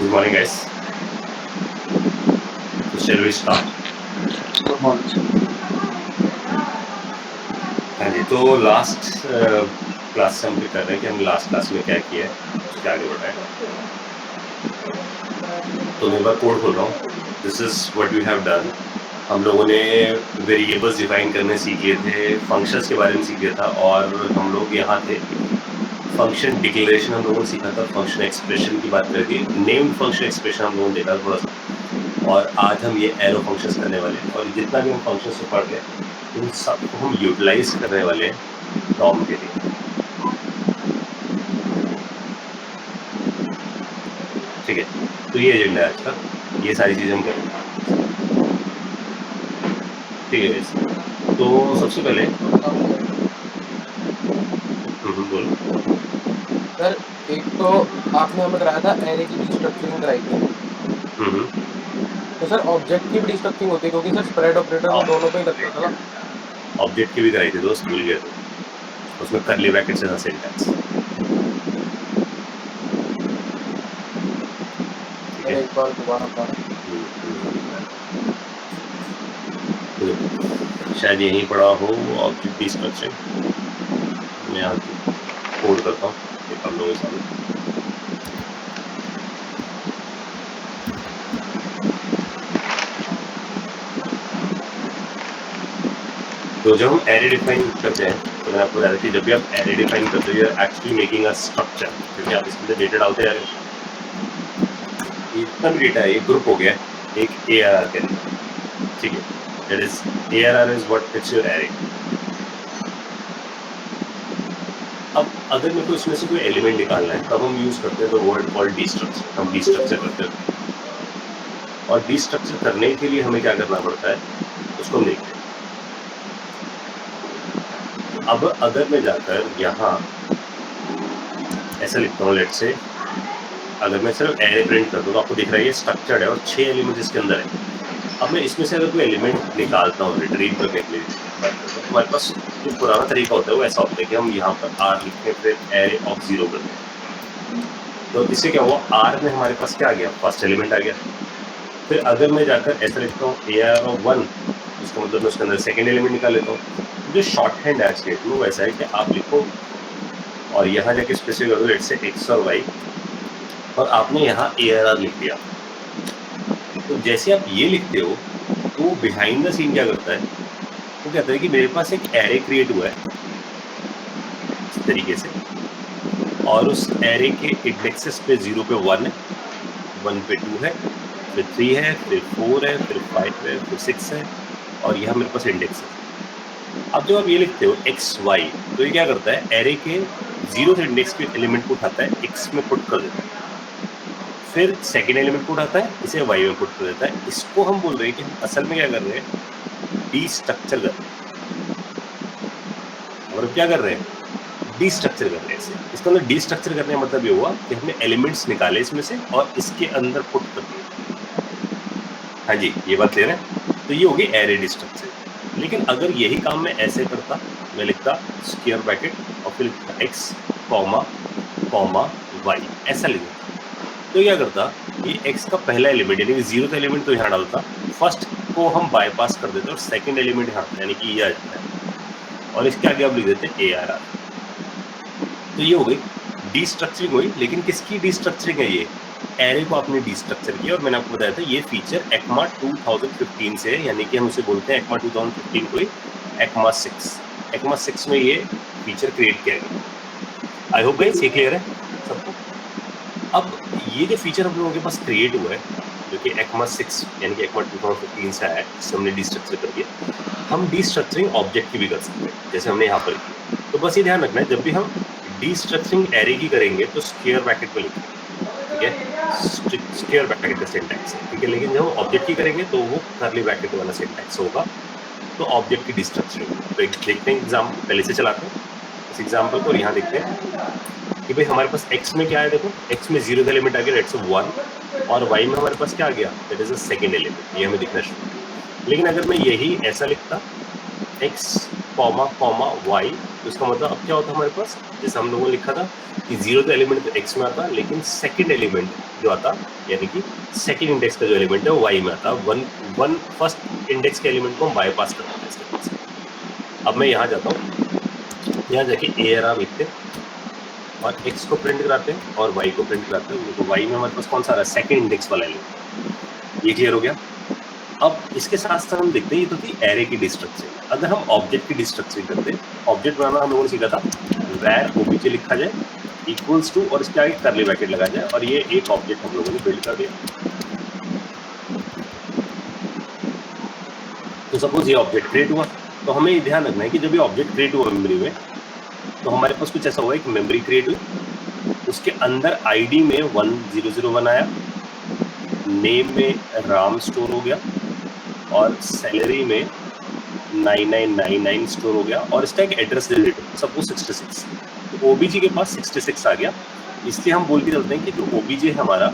Good morning, guys. So shall we start? Good morning. हाँ जी, तो last class से हम कर रहे हैं कि हम लास्ट क्लास में क्या किया है, उसके आगे बढ़ रहे हैं। तो मैं एक बार कोड खोल रहा हूँ. This is what we have done. हम लोगों ने वेरिएबल्स डिफाइन करने सीख लिए थे, फंक्शंस के बारे में सीख लिया था, और हम लोग यहाँ थे फंक्शन डिक्लेरेशन हम लोगों ने सीखा था, फंक्शन एक्सप्रेशन की बात करके नेम्ड फंक्शन एक्सप्रेशन हम लोगों ने देखा थोड़ा सा, और आज हम ये एरो फंक्शंस करने वाले हैं. और जितना भी हम फंक्शंस से पढ़ रहे हैं उन सबको हम यूटिलाइज करने वाले हैं डॉम के लिए. ठीक है, तो ये एजेंडा है आज का, ये सारी चीजें हम करेंगे. ठीक है guys. तो सबसे पहले बोलो. सर एक तो आपने हमें कराया था एरे की डिस्ट्रक्चरिंग कराई थी. तो सर ऑब्जेक्ट की भी डिस्ट्रक्चरिंग होती है क्योंकि सर स्प्रेड ऑपरेटर तो दोनों पे ही लगता था. ऑब्जेक्ट की भी कराई थी दोस्त, भूल गए तो. उसमें करली ब्रैकेट से था सिंटैक्स. ठीक है, एक बार दोबारा पढ़ा. शायद यहीं पड़ा हो ऑब्जेक्ट डिस्ट्रक्चरिंग. मैं यहाँ कोड करता हूँ एक हम लोगों के सामने. तो जब हम एरे डिफाइन करते हैं तो मैंने आपको बताया कि जब भी आप एरे डिफाइन करते हो you are actually making a structure, क्योंकि आप इसके अंदर डेटा डालते जा रहे हो. इतना भी डेटा है, एक ग्रुप हो गया, एक ARR के लिए. ठीक है, that is ARR is what it's your array. अब अगर मेरे को इसमें से कोई एलिमेंट निकालना है तब हम यूज करते हैं द वर्ड कॉल्ड डिस्ट्रक्चर. हम डिस्ट्रक्चर करते हैं, और डिस्ट्रक्चर करने के लिए हमें क्या करना पड़ता है उसको हम देखते हैं. अब अगर मैं जाकर यहाँ ऐसा लिखता हूँ, लेट से अगर मैं सिर्फ एरे प्रिंट कर दूँ तो आपको दिख रहा है ये स्ट्रक्चर्ड है और 6 एलिमेंट इसके अंदर है. अब मैं इसमें से अगर कोई एलिमेंट निकालता हूँ रिट्रीव करने के लिए बात करता हूँ, हमारे पास जो पुराना तरीका होता है वो ऐसा होता है कि हम यहाँ पर R लिखते हैं, फिर एरे ऑफ 0 करते हैं. तो इससे क्या हुआ, R में हमारे पास क्या आ गया, फर्स्ट एलिमेंट आ गया. फिर अगर मैं जाकर ऐसा लिखता हूँ AR ऑफ 1, इसका मतलब मैं उसके अंदर सेकेंड एलिमेंट निकाल लेता हूँ. जो शॉर्ट हैंड आज के वो वैसा है कि आप लिखो और यहाँ जाके स्पेसिफिक करो लेट से X और Y, और आपने यहाँ ARR लिख दिया. तो जैसे आप ये लिखते हो तो वो बिहाइंड द सीन क्या करता है, वो कहता है कि मेरे पास एक एरे क्रिएट हुआ है इस तरीके से, और उस एरे के इंडेक्सेस पे 0 पे 1 है, 1 पे 2 है, फिर 3 है, फिर 4 है, फिर 5 है, फिर 6 है, और यहाँ मेरे पास इंडेक्स है. अब जब आप ये लिखते हो XY, तो ये क्या करता है, एरे के 0th इंडेक्स के एलिमेंट को उठाता है, X में पुट कर देता है, फिर सेकेंड एलिमेंट को उठाता है, इसे Y में पुट कर देता है. इसको हम बोल रहे हैं कि हम असल में क्या कर रहे हैं, डिस्ट्रक्चर कर रहे हैं. और क्या कर रहे हैं, डिस्ट्रक्चर कर रहे हैं. इसका मतलब डिस्ट्रक्चर करने का मतलब ये हुआ कि हमने एलिमेंट्स निकाले इसमें से और इसके अंदर पुट कर दिए. हाँ जी, ये बात क्लियर है. तो ये होगी एरे डिस्ट्रक्चर. लेकिन अगर यही काम मैं ऐसे करता, मैं लिखता स्क्वायर ब्रैकेट और फिर लिखता X कॉमा कॉमा Y, ऐसा लिखता, तो क्या करता, ये X का पहला एलिमेंट यानी कि 0th एलिमेंट तो यहाँ डालता, फर्स्ट को हम बाईपास कर देते और सेकंड एलिमेंट यहाँ यानी कि ये आ जाता है, और इसके आगे आप लिख देते ARR. तो ये हो गई डिस्ट्रक्चरिंग हुई. लेकिन किसकी डिस्ट्रक्चरिंग है, ये एरे को आपने डिस्ट्रक्चर किया. और मैंने आपको बताया था ये फीचर ECMA 2015 से है, यानी कि हम उसे बोलते हैं ECMA 2015 को ही ECMA 6. ECMA 6 में ये फीचर क्रिएट किया गया. आई होप गाइस ये क्लियर है सबको. अब ये जो फीचर हम लोगों के पास क्रिएट हुआ है जो कि ECMA 6 यानी कि ECMA 2015 से आया है, जिससे हमने डिस्ट्रक्चर कर दिया, हम डिस्ट्रक्चरिंग ऑब्जेक्ट की भी कर सकते हैं जैसे हमने यहाँ पर किया. तो बस ये ध्यान रखना है, जब भी हम डिस्ट्रक्चरिंग एरे की करेंगे तो स्क्वायर ब्रैकेट में लिखेंगे. ठीक है, स्क्वायर ब्रैकेट का सिंटैक्स है. ठीक है, लेकिन जब हम ऑब्जेक्ट की करेंगे तो वो कर्ली ब्रैकेट वाला सिंटैक्स होगा. तो ऑब्जेक्ट की डिस्ट्रक्चरिंग, तो एक देखते हैं एग्जाम्पल, पहले से चलाते हैं इस एग्जाम्पल को, और यहाँ देखते हैं कि भाई हमारे पास X में क्या है. देखो X में 0th एलिमेंट आ गया, लेट्स से 1, और Y में हमारे पास क्या आ गया, that is a second element. ये हमें दिखना शुरू. लेकिन अगर मैं यही ऐसा लिखता X कॉमा कॉमा Y तो इसका मतलब अब क्या होता है हमारे पास, जैसे हम लोगों ने लिखा था कि 0th एलिमेंट तो x में आता, लेकिन सेकंड एलिमेंट जो आता, यानी कि सेकंड इंडेक्स का जो एलिमेंट है वो y में आता। वन फर्स्ट इंडेक्स के एलिमेंट को हम बाईपास कर देते हैं इसके पास। अब मैं यहाँ जाता हूँ, यहाँ जाके ARR लिखते हैं और x को प्रिंट कराते हैं और y को प्रिंट कराते हैं। तो y में हमारे पास कौन सा आ रहा है, सेकंड इंडेक्स वाला एलिमेंट। ये क्लियर हो गया। अब इसके साथ साथ हम देखते हैं, ये तो थी एरे की डिस्ट्रक्चरिंग। अगर हम ऑब्जेक्ट की डिस्ट्रक्चरिंग करते हैं, ऑब्जेक्ट बनाना हम लोगों ने सीखा था, वैर ओबीजे लिखा जाए इक्वल्स टू और इसके आगे करली ब्रैकेट लगा जाए, और ये एक ऑब्जेक्ट हम लोगों ने बिल्ड कर दिया। तो सपोज ये ऑब्जेक्ट क्रिएट हुआ, तो हमें ये ध्यान रखना है कि जब ये ऑब्जेक्ट क्रिएट हुआ मेमोरी में, तो हमारे पास कुछ ऐसा हुआ है कि मेमोरी क्रिएट हुई, उसके अंदर आईडी में 1001 आया, नेम में राम स्टोर हो गया, और सैलरी में 9999 स्टोर हो गया, और इसका एक एड्रेस दे देते सपोज 66। तो ओबीजी के पास 66 आ गया, इसलिए हम बोल के चलते हैं कि जो ओबीजी है हमारा,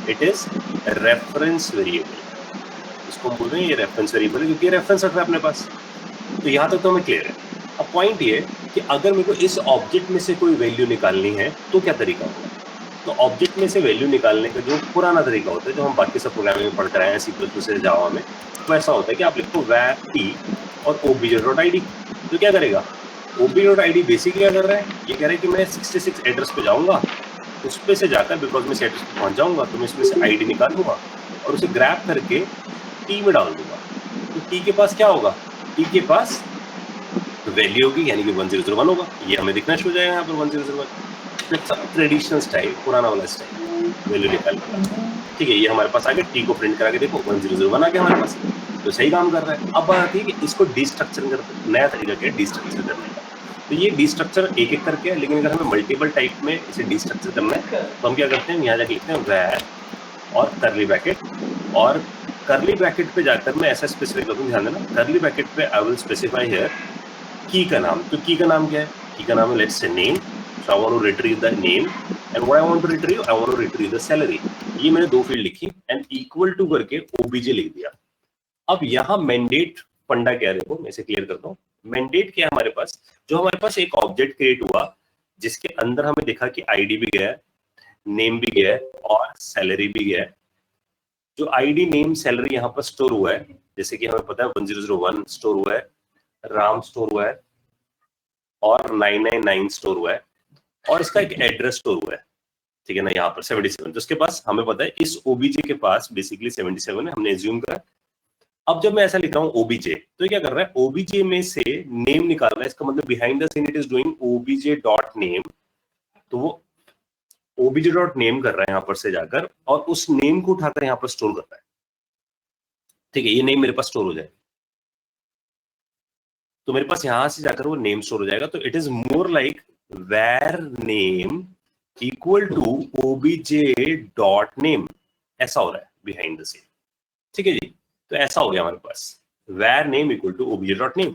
इट इज रेफरेंस वेरिएबल। इसको हम बोल रहे हैं ये रेफरेंस वेरिएबल है, क्योंकि रेफरेंस रख रहा है अपने पास। तो यहाँ तक तो हमें क्लियर है। अब पॉइंट ये कि अगर मेरे को इस ऑब्जेक्ट में से कोई वैल्यू निकालनी है तो क्या तरीका होगा। तो ऑब्जेक्ट में से वैल्यू निकालने का जो पुराना तरीका होता है, जो हम बाकी सब प्रोग्रामिंग में पढ़ कर आए हैं C++ से जावा में, तो ऐसा होता है कि आप लिखो var t और obj.id। तो क्या करेगा obj.id, बेसिकली क्या कर रहा है, ये कह रहा है कि मैं 66 एड्रेस पे जाऊंगा, उस पे से जाकर बिकॉज मैं एड्रेस पे पहुंच जाऊंगा, तो मैं इसमें से आईडी निकाल लूंगा और उसे ग्रैब करके टी में डाल दूंगा। तो टी के पास क्या होगा, टी के पास वैल्यू होगी, यानी कि 1001 होगा। ये हमें दिखना शुरू हो जाएगा यहाँ पर 1001, ट्रेडिशनल स्टाइल, पुराना वाला स्टाइल, वैल्यू निकाल के। ठीक है, ये हमारे पास आ गया, टी को प्रिंट करा के देखो 1001 आ गया हमारे पास, तो सही काम कर रहा है। अब बात आती है कि इसको डिस्ट्रक्चर करते, नया तरीका क्या है डिस्ट्रक्चर करने का। तो ये डिस्ट्रक्चर एक एक करके है, लेकिन अगर हमें मल्टीपल टाइप में इसे डिस्ट्रक्चर करना है तो हम क्या करते हैं, यहाँ जाके लिखते हैं वैर और करली ब्रैकेट, और करली ब्रैकेट पे जाकर मैं ऐसा स्पेसिफाई करूँ, ध्यान देना, करली ब्रैकेट पे आई विल स्पेसिफाई हियर की का नाम। तो की का नाम क्या है, की का नाम है let's say name. So I want to retrieve the name, and what I want to retrieve, I want to retrieve the salary. ये मैंने दो फील्ड लिखी एंड इक्वल टू करके ओबीजे लिख दिया। अब यहाँ मैंडेट फंडा क्या है, देखो मैं इसे क्लियर करता हूँ। मैंडेट क्या है हमारे पास, जो हमारे पास एक ऑब्जेक्ट क्रिएट हुआ जिसके अंदर हमें देखा कि आईडी भी गया है, नेम भी गया है और सैलरी भी गया है। जो आईडी नेम सैलरी यहाँ पर स्टोर हुआ है, जैसे कि हमें पता है 1001 स्टोर हुआ है, राम स्टोर हुआ है और 999 स्टोर हुआ है, और इसका एक एड्रेस स्टोर हुआ है, ठीक है ना, यहाँ पर 77। तो उसके पास हमें पता है इस ओबीजे के पास बेसिकली 77 है, हमने एज्यूम करा। अब जब मैं ऐसा लिख रहा हूँ ओबीजे, तो ये क्या कर रहा है, ओबीजे में से नेम निकाल रहा है, इसका मतलब behind the scene it is doing OBJ dot name. तो वो ओबीजे डॉट नेम कर रहा है यहाँ पर से जाकर, और उस नेम को उठाकर यहाँ पर स्टोर कर रहा है। ठीक है, ये नेम मेरे पास स्टोर हो जाए, तो मेरे पास यहां से जाकर वो नेम स्टोर हो जाएगा। तो it is more like where name equal to obj dot name, ऐसा हो रहा है बिहाइंड द सीन। ठीक है जी, तो ऐसा हो गया हमारे पास where name equal to obj dot name.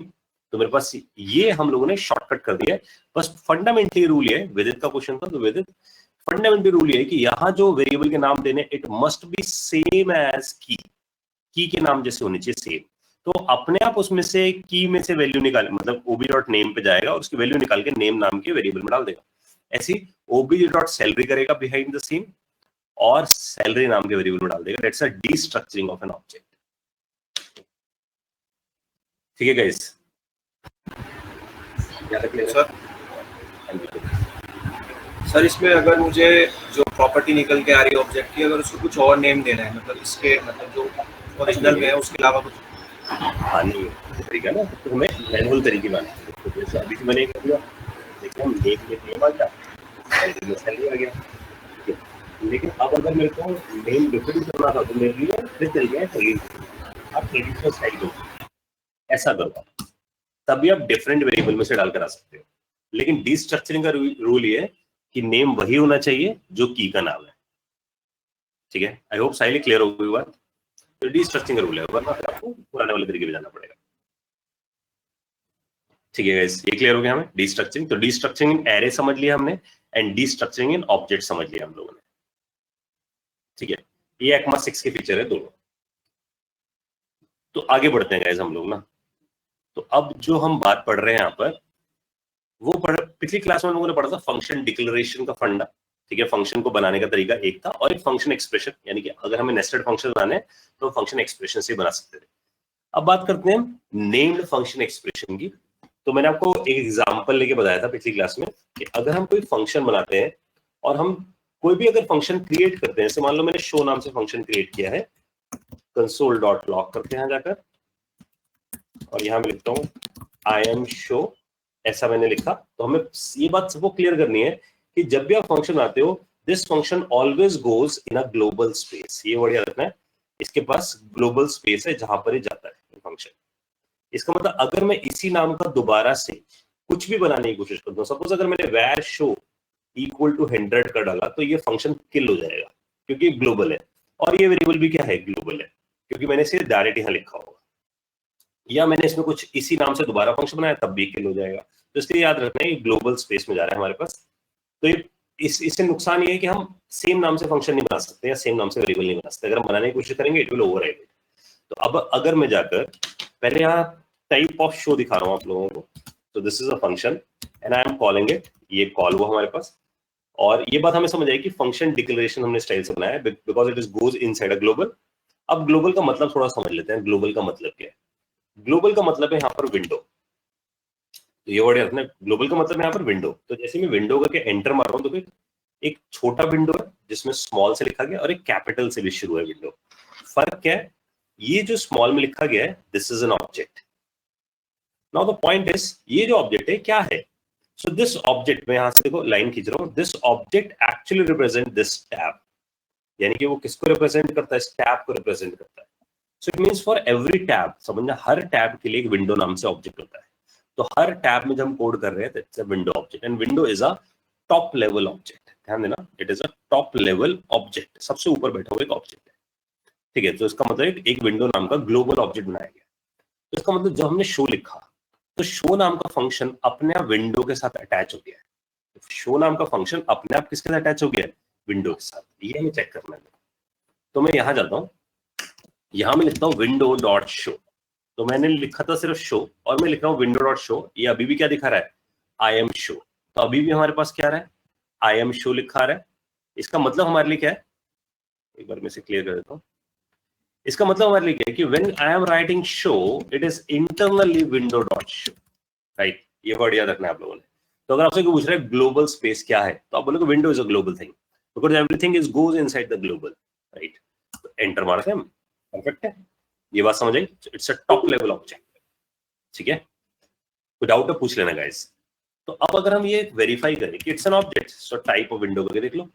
तो मेरे पास ये हम लोगों ने शॉर्टकट कर दिया है। बस फंडामेंटली रूल ये है, विदित का क्वेश्चन था, तो विदित फंडामेंटली रूल ये है कि यहाँ जो वेरिएबल के नाम देने, it must be same as key के नाम जैसे होने चाहिए सेम। तो अपने आप उसमें से की में से वैल्यू निकाल, मतलब ओबी डॉट नेम पे जाएगा और उसकी वैल्यू निकाल के नेम नाम के वेरिएबल में डाल देगा। ऐसी ओबी डॉट सैलरी करेगा बिहाइंड द सीन, और सैलरी नाम के वेरिएबल में डाल देगा। That's a destructuring of an object. ठीक है गाइस, सर इसमें अगर मुझे जो प्रॉपर्टी निकल के आ रही है ऑब्जेक्ट की, अगर उसको कुछ और नेम देना है, मतलब इसके मतलब जो ओरिजिनल में है उसके अलावा कुछ, हाँ नहीं तरीका ना, तो हमें मैनुअल तरीके में आना है। तो जैसे अभी से मैंने कर दिया, देखिए हम नेम में नेम आ गया, सैलरी में सैलरी आ गया। ठीक है, लेकिन अब अगर मेरे को नेम डिफरेंट करना था तो मेरे लिए फिर तरीका है आप ट्रेडिशनल स्टाइल को ऐसा करो, तभी आप डिफरेंट वेरिएबल में से डालकर आ सकते हो। लेकिन डीस्ट्रक्चरिंग का रूल ये है कि नेम वही होना चाहिए जो की का नाम है। ठीक है, आई होप साइली क्लियर हो गई बात। तो डीस्ट्रक्चरिंग का रूल है, वरना फिर आपको पुराने वाले तरीके में जाना पड़ेगा। ठीक है गाइस, ये क्लियर हो गया हमें डीस्ट्रक्चरिंग। तो डीस्ट्रक्चरिंग इन एरे समझ लिया हमने, एंड डीस्ट्रक्चरिंग इन ऑब्जेक्ट समझ लिया हम लोगों ने। ठीक है, ये ECMA 6 के फीचर है दोनों। तो आगे बढ़ते हैं गाइस हम लोग ना। तो अब जो हम बात पढ़ रहे हैं यहाँ पर, वो पिछली क्लास में हम लोगों ने पढ़ा था फंक्शन डिक्लेरेशन का फंडा, ठीक है। फंक्शन को बनाने का तरीका एक था, और एक फंक्शन एक्सप्रेशन, यानी कि अगर हमें नेस्टेड फंक्शन बनाने हैं तो फंक्शन एक्सप्रेशन से बना सकते थे। अब बात करते हैं नेम्ड फंक्शन एक्सप्रेशन की। तो मैंने आपको एक एग्जांपल लेके बताया था पिछली क्लास में कि अगर हम कोई फंक्शन बनाते हैं और हम कोई भी अगर फंक्शन क्रिएट करते हैं, जैसे मान लो मैंने शो नाम से फंक्शन क्रिएट किया है, console.log करते हैं जाकर, और यहां मैं लिखता हूं आई एम शो, ऐसा मैंने लिखा। तो हमें ये बात सबको क्लियर करनी है कि जब भी आप फंक्शन आते हो, this function always goes in a global space. ये वर्ड याद रखना है, इसके पास ग्लोबल स्पेस है जहां पर ये जाता है फंक्शन। इसका मतलब अगर मैं इसी नाम का दोबारा से कुछ भी बनाने की कोशिश करता हूँ, सपोज अगर मैंने वैर शो इक्वल टू 100 कर डाला, तो ये फंक्शन किल हो जाएगा क्योंकि ग्लोबल है, और ये वेरिएबल भी क्या है, ग्लोबल है, क्योंकि मैंने इसे डायरेक्ट यहां लिखा होगा। या मैंने इसमें कुछ इसी नाम से दोबारा फंक्शन बनाया, तब भी किल हो जाएगा। तो इसलिए याद रखना है ग्लोबल स्पेस में जा रहा है हमारे पास। तो ये इससे नुकसान ये है कि हम सेम नाम से फंक्शन नहीं बना सकते या सेम नाम से वेरिएबल नहीं बना सकते। अगर हम बनाने की कोशिश करेंगे इट विल ओवरराइड इट। तो अब अगर मैं जाकर पहले यहाँ टाइप ऑफ शो दिखा रहा हूँ आप लोगों को, तो this is a function and I am calling it, ये कॉल हुआ हमारे पास। और ये बात हमें समझ आई कि फंक्शन डिक्लेरेशन हमने स्टाइल से बनाया है because it is goes inside a global. अब ग्लोबल का मतलब थोड़ा समझ लेते हैं, ग्लोबल का मतलब क्या है। ग्लोबल का मतलब है यहाँ पर विंडो। तो ये वर्ड है अपने, ग्लोबल का मतलब है यहाँ पर विंडो। तो जैसे मैं विंडो करके एंटर मार रहा हूँ, तो एक छोटा विंडो है जिसमें स्मॉल से लिखा गया और एक कैपिटल से भी शुरू है विंडो। फर्क क्या है, ये जो स्मॉल में लिखा गया है this is an object. Now the point is ये जो ऑब्जेक्ट है क्या है। सो दिस ऑब्जेक्ट, मैं यहां से देखो लाइन खींच रहा हूं, this object actually represent this tab, यानी कि वो किसको रिप्रेजेंट करता है, इस टैब को रिप्रेजेंट करता है। So it means for every tab, समझना हर टैब के लिए एक विंडो नाम से ऑब्जेक्ट होता है। तो हर टैब में जब हम कोड कर रहे हैं that's a window object, and window is a top level object. ध्यान देना, it is a top level object, सबसे ऊपर बैठा हुआ एक ऑब्जेक्ट है, ठीक है। तो इसका मतलब एक विंडो नाम का ग्लोबल ऑब्जेक्ट बनाया गया। तो इसका मतलब जब हमने शो लिखा, तो शो नाम का फंक्शन अपने आप विंडो के साथ अटैच हो गया है। शो नाम का फंक्शन अपने आप किसके साथ अटैच हो गया है, विंडो के साथ। ये हमें चेक करना है। तो मैं यहां जाता हूं, यहां मैं लिखता हूं विंडो डॉट शो। तो मैंने लिखा था सिर्फ शो, और मैं लिख रहा हूं विंडो डॉट शो। ये अभी भी क्या दिखा रहा है, आई एम शो। तो अभी भी हमारे पास क्या आ रहा है, आई एम शो लिखा आ रहा है। इसका मतलब हमारे लिए क्या है, एक बार मैं इसे क्लियर कर देता हूं। इसका मतलब हमारे लिए क्या है कि when I am writing show, it is internally window dot show, right. ये वर्ड याद रखना है आप लोगों ने। तो अगर आपसे कोई पूछ रहा है ग्लोबल स्पेस क्या है, तो आप बोलोगे window is a global thing because everything is goes inside the global, right. Enter मारते हैं हम, परफेक्ट है। ये बात समझ आई, it's a top level object, ठीक है। कोई डाउट है पूछ लेना गाइस। तो अब अगर हम ये वेरीफाई करें कि it's an object, so type of window करके देख लो।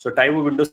So type of window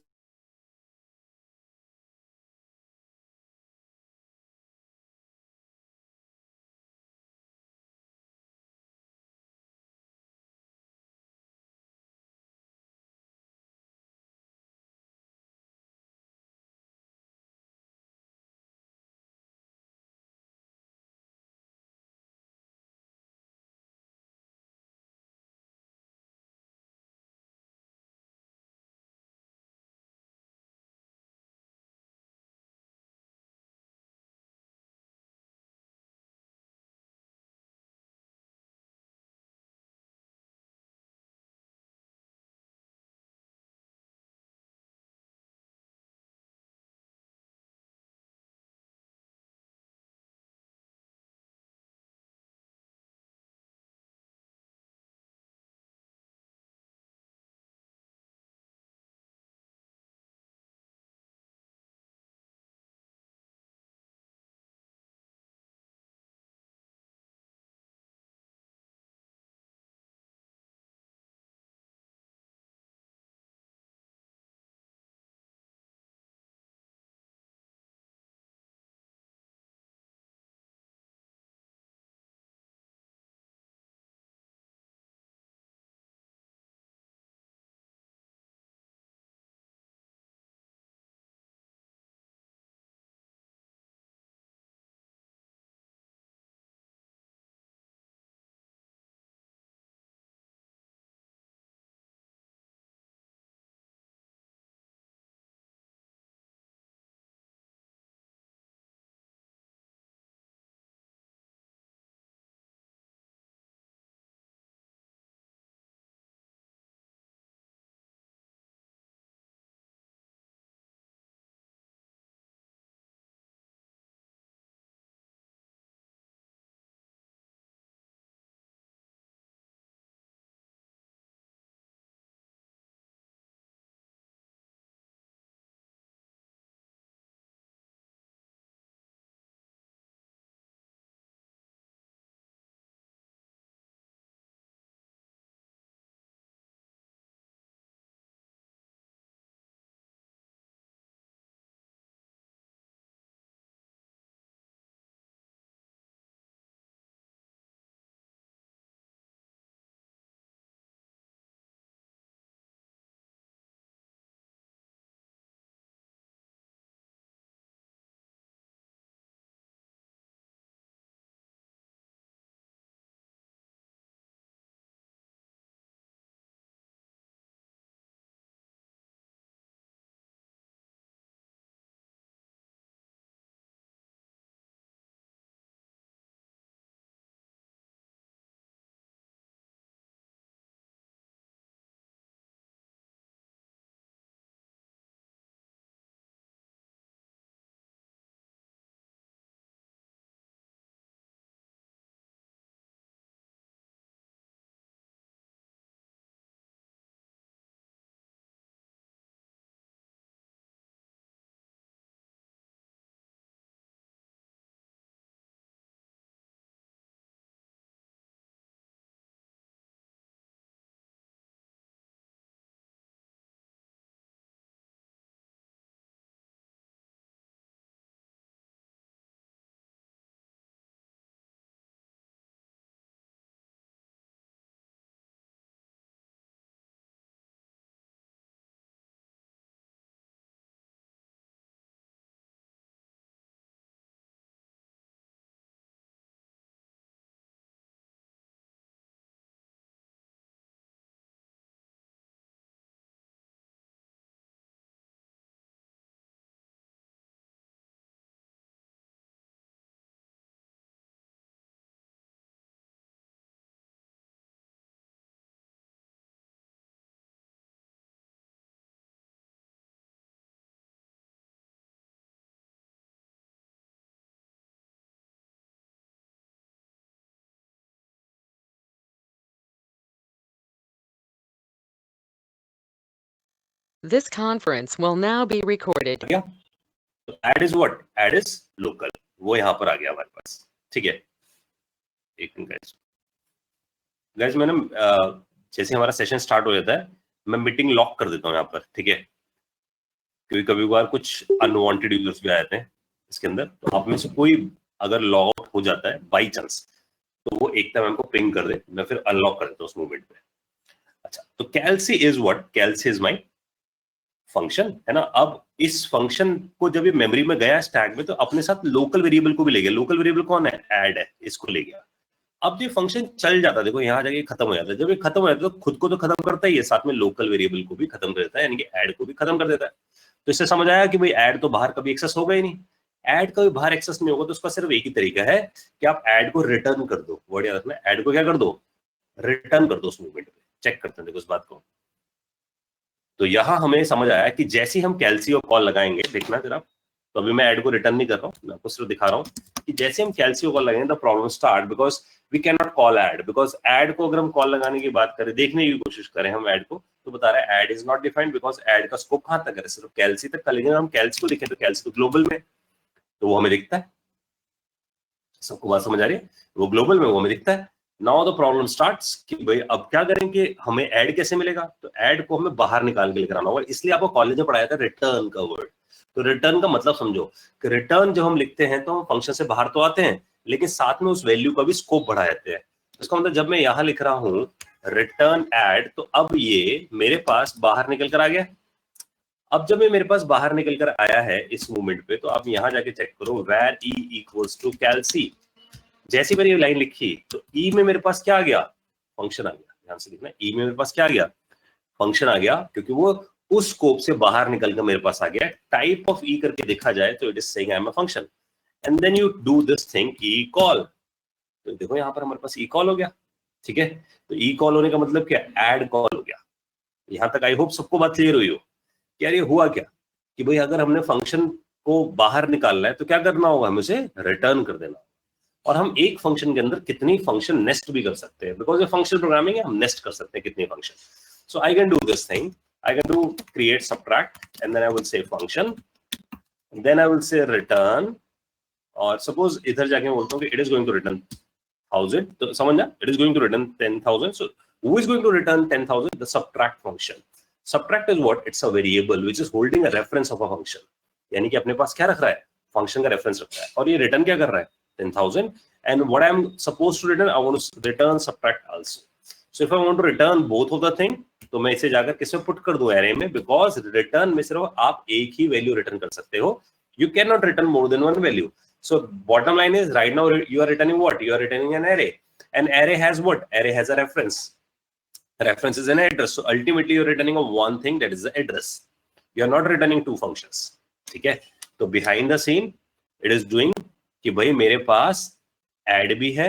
This conference will now be recorded. Add is what? Add is local. वो यहाँ पर आ गया हमारे पास, ठीक है। एक मिनट गाइस, मैंने जैसे हमारा सेशन स्टार्ट हो जाता है मैं मीटिंग लॉक कर देता हूँ यहाँ पर, ठीक है, क्योंकि कभी कभार कुछ अनवांटेड यूजर्स भी आ जाते हैं इसके अंदर। तो आप में से कोई अगर लॉग आउट हो जाता है बाई चांस, तो वो एक टाइम हमको पिंग कर दे, मैं फिर अनलॉक कर देता हूँ उस मूवमेंट पे। अच्छा, तो calci is what? Calci is my function, है ना। अब इस फंक्शन को जब ये मेमोरी में गया स्टैक में, तो अपने साथ लोकल वेरिएबल को भी ले गया। लोकल वेरिएबल कौन है? ऐड है, इसको ले गया। अब ये फंक्शन चल जाता है, देखो यहाँ जाके खत्म हो जाता है। जब ये खत्म हो जाता है तो खुद को तो खत्म करता ही है, साथ में लोकल वेरिएबल को भी खत्म कर देता है, यानी कि ऐड को भी खत्म कर देता है। तो इससे समझ आया कि भाई ऐड तो बाहर कभी एक्सेस होगा ही नहीं। ऐड कभी बाहर एक्सेस नहीं होगा, तो उसका सिर्फ एक ही तरीका है कि आप ऐड को रिटर्न कर दो। वर्ड याद रखना, ऐड को क्या कर दो? रिटर्न कर दो उस मूवमेंट पे। चेक करते हैं देखो इस बात को। तो यहां हमें समझ आया कि जैसे ही हम कैल्सी और कॉल लगाएंगे, देखना जरा, तो अभी मैं ऐड को रिटर्न नहीं कर रहा हूँ, मैं आपको सिर्फ दिखा रहा हूँ कि जैसे हम कैल्सी और कॉल लगाएंगे the problem start, because we can not call add. Because add को अगर हम कॉल लगाने की बात करें, देखने की कोशिश करें हम ऐड को, तो बता रहा है add is not defined, because add का स्कोप कहां तक है? सिर्फ कैल्सी तक का। लेकिन हम कैल्सी को देखें तो कैल्सी तो ग्लोबल में, तो वो हमें दिखता है। सबको बात समझ आ रही है? वो ग्लोबल में, वो हमें दिखता है। नाउ द प्रॉब्लम स्टार्ट्स कि भाई अब क्या करेंगे, हमें ऐड कैसे मिलेगा? तो ऐड को हमें बाहर निकाल के लेकर आना होगा। इसलिए आपको कॉलेज में पढ़ाया था रिटर्न का वर्ड। तो रिटर्न का मतलब समझो कि रिटर्न जब हम लिखते हैं तो हम फंक्शन से बाहर तो आते हैं, लेकिन साथ में उस वैल्यू का भी स्कोप बढ़ा देते हैं। इसका मतलब जब मैं यहां लिख रहा हूं रिटर्न ऐड, तो अब ये मेरे पास बाहर निकल कर आ गया। अब जब ये मेरे पास बाहर निकल कर आया है इस मूवमेंट पे, तो आप यहां जाके चेक करो, where e equals to कैल्सी। जैसी मैंने ये लाइन लिखी तो ई में मेरे पास क्या आ गया? फंक्शन आ गया। ध्यान से देखना, ई में मेरे पास क्या आ गया? फंक्शन आ गया, क्योंकि वो उस स्कोप से बाहर निकल कर मेरे पास आ गया। टाइप ऑफ ई करके देखा जाए तो it is saying I am a function, and then you do this thing e call. तो देखो यहाँ पर हमारे पास ई कॉल हो गया, ठीक है। तो ई कॉल होने का मतलब क्या? ऐड कॉल हो गया। यहां तक आई होप सबको बात क्लियर हुई हो। यार ये हुआ क्या कि भाई अगर हमने फंक्शन को बाहर निकालना है तो क्या करना होगा? हमें उसे रिटर्न कर देना। और हम एक फंक्शन के अंदर कितनी फंक्शन नेस्ट भी कर सकते हैं, बिकॉज ये फंक्शन प्रोग्रामिंग है, हम नेस्ट कर सकते हैं कितनी function. So I can do this thing, I can do create subtract and then I will say function, then I will say return. और सपोज इधर जाके बोलता हूँ कि it is going to return 1000, तो समझना, it is going to return 10,000। So who is going to return 10,000? The subtract function. Subtract is what? It's a variable which is holding a reference of a function, यानी कि अपने पास क्या रख रहा है? Function का रेफरेंस रख रहा है। और ये रिटर्न क्या कर रहा है? 10,000। and what I am supposed to return, I want to return subtract also. So if I want to return both of the thing, तो मैं इसे जाकर किसमें पुट कर दूं? एरे में, बिकॉज रिटर्न में सिर्फ आप एक ही वैल्यू रिटर्न कर सकते हो। You cannot return more than one value. So bottom line is right now you are returning what? You are returning an array. An array has what? Array has a reference. Reference is an address. So ultimately you're returning of one thing, that is the address. You are not returning two functions. ठीक है? तो behind the scene it is doing कि भाई मेरे पास add भी है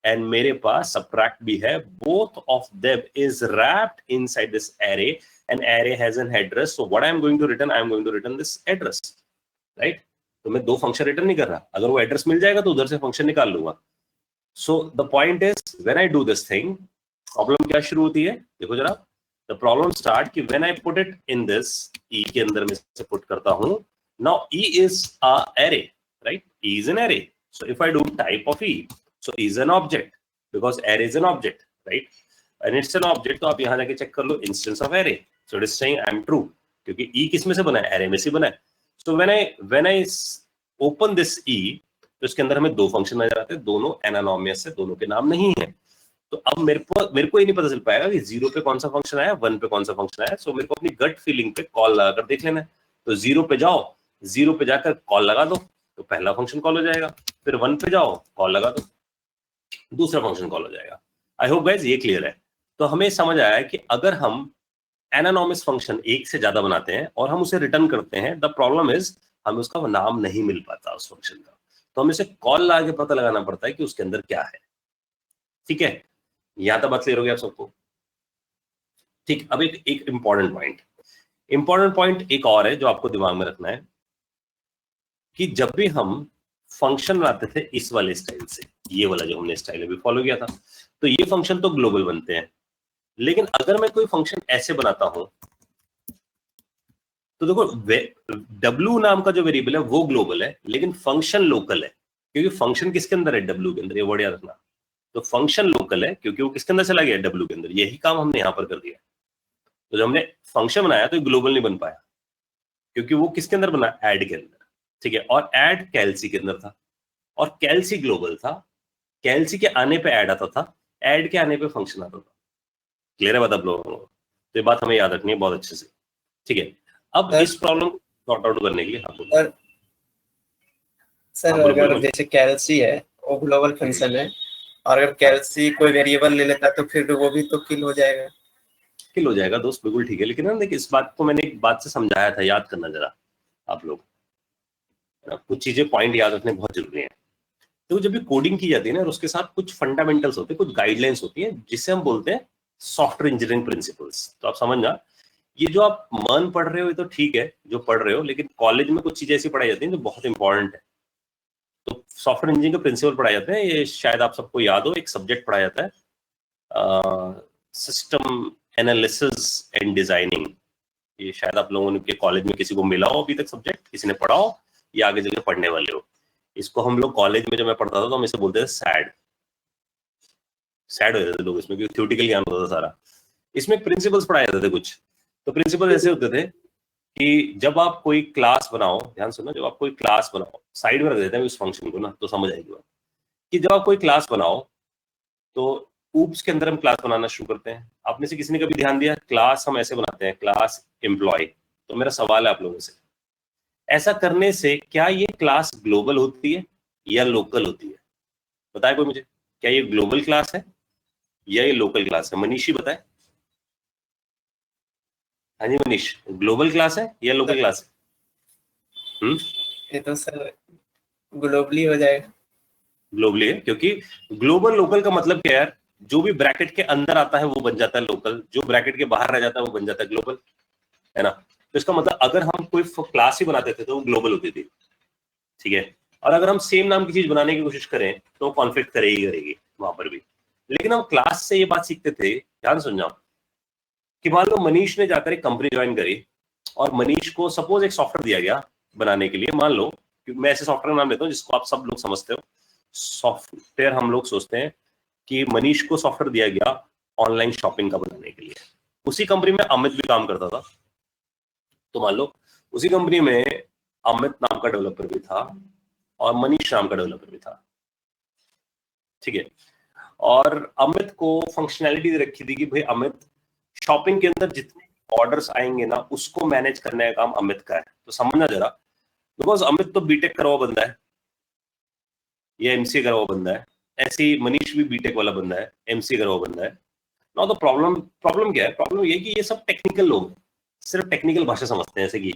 and मेरे पास subtract भी है, both of them is wrapped inside this array and array has an address. So what I am going to return, I am going to return this address, right? तो मैं दो function return नहीं कर रहा, अगर वो एड्रेस मिल जाएगा तो उधर से फंक्शन निकाल लूंगा। So the point is when I do this thing, problem क्या शुरू होती है? देखो जरा, the problem start कि when I put it in this e के अंदर में से पुट करता हूं, now e is a array, right? E is an array. So if I do type of e, so e is an object because array is an object, right? And it's an object, तो आप यहाँ जाके check कर लो instance of array. So it is saying I am true क्योंकि e किस में से बना है? array में से बना है। So when I open this e, तो इसके अंदर हमें दो फंक्शन नजर आते हैं, दोनों एनानोमियस है, दोनों के नाम नहीं है। तो अब मेरे को ये नहीं पता चल पाएगा कि 0 पे कौन सा फंक्शन आया, 1 पे कौन सा फंक्शन आया। सो मेरे को अपनी गट फीलिंग पे कॉल लगाकर देख लेना है। तो 0 पे जाओ, 0 पे जाकर कॉल लगा दो, तो पहला फंक्शन कॉल हो जाएगा। फिर 1 पे जाओ, कॉल लगा दो, दूसरा फंक्शन कॉल हो जाएगा। आई होप गाइस ये क्लियर है। तो हमें समझ आया कि अगर हम एनानोमस फंक्शन एक से ज्यादा बनाते हैं और हम उसे रिटर्न करते हैं, द प्रॉब्लम इज हमें उसका नाम नहीं मिल पाता उस फंक्शन का, तो हमें इसे कॉल लगा के पता लगाना पड़ता है कि उसके अंदर क्या है। ठीक है, यहां तक बात क्लियर हो गया आप सबको? ठीक, अब एक इंपॉर्टेंट पॉइंट एक और है जो आपको दिमाग में रखना है कि जब भी हम फंक्शन बनाते थे इस वाले स्टाइल से, ये वाला जो हमने स्टाइल अभी फॉलो किया था, तो ये फंक्शन तो ग्लोबल बनते हैं। लेकिन अगर मैं कोई फंक्शन ऐसे बनाता हूं तो देखो W नाम का जो वेरिएबल है वो ग्लोबल है, लेकिन फंक्शन लोकल है, क्योंकि फंक्शन किसके अंदर है? W के अंदर, ये वर्ड याद रखना। तो फंक्शन लोकल है क्योंकि वो किसके अंदर चला गया? W के अंदर। यही काम हमने यहाँ पर कर दिया। तो जब हमने फंक्शन बनाया तो ग्लोबल नहीं बन पाया, क्योंकि वो किसके अंदर बना? ऐड के अंदर, ठीक है। और ऐड कैलसी के अंदर था, और कैलसी ग्लोबल था। कैलसी के आने पे ऐड आता था, ऐड के आने पे फंक्शन आता था। क्लियर है बात आप लोगों को? तो ये बात हमें याद रखनी है बहुत अच्छे से, ठीक है। अब सर, इस प्रॉब्लम को सॉर्ट आउट करने के लिए हाँ बोलो। और सर हाँ, बोलो, अगर बोलो। जैसे कैलसी है वो ग्लोबल फंक्शन है, और अगर कैलसी कोई वेरिएबल ले लेता है तो फिर वो भी तो किल हो जाएगा। किल हो जाएगा दोस्त, बिल्कुल ठीक है। लेकिन ना देखिए, इस बात को मैंने एक बात से समझाया था, याद करना जरा आप लोग। कुछ चीजें पॉइंट याद रखने बहुत जरूरी है। तो जब भी कोडिंग की जाती है ना, और उसके साथ कुछ फंडामेंटल्स होते हैं, कुछ गाइडलाइंस होती है, जिसे हम बोलते हैं सॉफ्टवेयर इंजीनियरिंग प्रिंसिपल्स। तो आप समझना, ये जो आप मन पढ़ रहे हो ये तो ठीक है जो पढ़ रहे हो, लेकिन कॉलेज में कुछ चीजें ऐसी पढ़ाई जाती हैं जो बहुत इंपॉर्टेंट है। तो सॉफ्टवेयर इंजीनियरिंग के प्रिंसिपल पढ़ाए जाते हैं, ये शायद आप सबको याद हो, एक सब्जेक्ट पढ़ाया जाता है सिस्टम एनालिसिस एंड डिजाइनिंग। ये शायद आप लोगों के कॉलेज में किसी को मिला हो अभी तक सब्जेक्ट, किसी ने पढ़ा हो या आगे चलकर पढ़ने वाले हो। इसको हम लोग कॉलेज में जब मैं पढ़ता था तो हम इसे बोलते थे सैड हो जाते थे लोग इसमें, क्योंकि थ्योरेटिकल ज्ञान होता था सारा। इसमें प्रिंसिपल्स पढ़ाए जाते थे कुछ। तो प्रिंसिपल ऐसे होते थे कि जब आप कोई क्लास बनाओ, ध्यान सुनो, जब आप कोई क्लास बनाओ, साइड में रख देते हैं उस फंक्शन को ना, तो समझ आएगी बात। कि जब आप कोई क्लास बनाओ तो ऊप्स के अंदर हम क्लास बनाना शुरू करते हैं। आप में से किसी ने कभी ध्यान दिया क्लास हम ऐसे बनाते हैं, क्लास एम्प्लॉय। तो मेरा सवाल है आप लोगों से, ऐसा करने से क्या ये क्लास ग्लोबल होती है या लोकल होती है? बताए कोई मुझे, क्या ये ग्लोबल क्लास है या ये लोकल क्लास है? मनीष ही बताए। हाँ जी मनीष, ग्लोबल क्लास है या लोकल क्लास है? ये तो सर ग्लोबली हो जाएगा। ग्लोबली है, क्योंकि ग्लोबल लोकल का मतलब क्या है? जो भी ब्रैकेट के अंदर आता है वो बन जाता है लोकल, जो ब्रैकेट के बाहर रह जाता है वो बन जाता है ग्लोबल, है ना। तो इसका मतलब अगर हम कोई क्लास ही बनाते थे तो वो ग्लोबल होती थी, ठीक है। और अगर हम सेम नाम की चीज बनाने की कोशिश करें तो कॉन्फ्लिक्ट करेगी वहां पर भी। लेकिन हम क्लास से ये बात सीखते थे, ध्यान सुन जाओ, कि मान लो मनीष ने जाकर एक कंपनी ज्वाइन करी, और मनीष को सपोज एक सॉफ्टवेयर दिया गया बनाने के लिए। मान लो मैं ऐसे सॉफ्टवेयर नाम लेता हूँ जिसको आप सब लोग समझते हो। सॉफ्टवेयर हम लोग सोचते हैं कि मनीष को सॉफ्टवेयर दिया गया ऑनलाइन शॉपिंग का बनाने के लिए। उसी कंपनी में अमित भी काम करता था। तो मान लो उसी कंपनी में अमित नाम का डेवलपर भी था और मनीष नाम का डेवलपर भी था, ठीक है। और अमित को फंक्शनैलिटी रखी थी कि भाई अमित शॉपिंग के अंदर जितने ऑर्डर्स आएंगे ना उसको मैनेज करने का काम अमित का है। तो समझना जरा, बिकॉज अमित तो बीटेक करा हुआ बंदा है या एमसीए करा हुआ बंदा है, ऐसे ही मनीष भी बीटेक वाला बंदा है, एमसीए करा हुआ बंदा है ना। तो प्रॉब्लम क्या है? प्रॉब्लम ये कि ये सब टेक्निकल लोग सिर्फ टेक्निकल भाषा समझते हैं, जैसे कि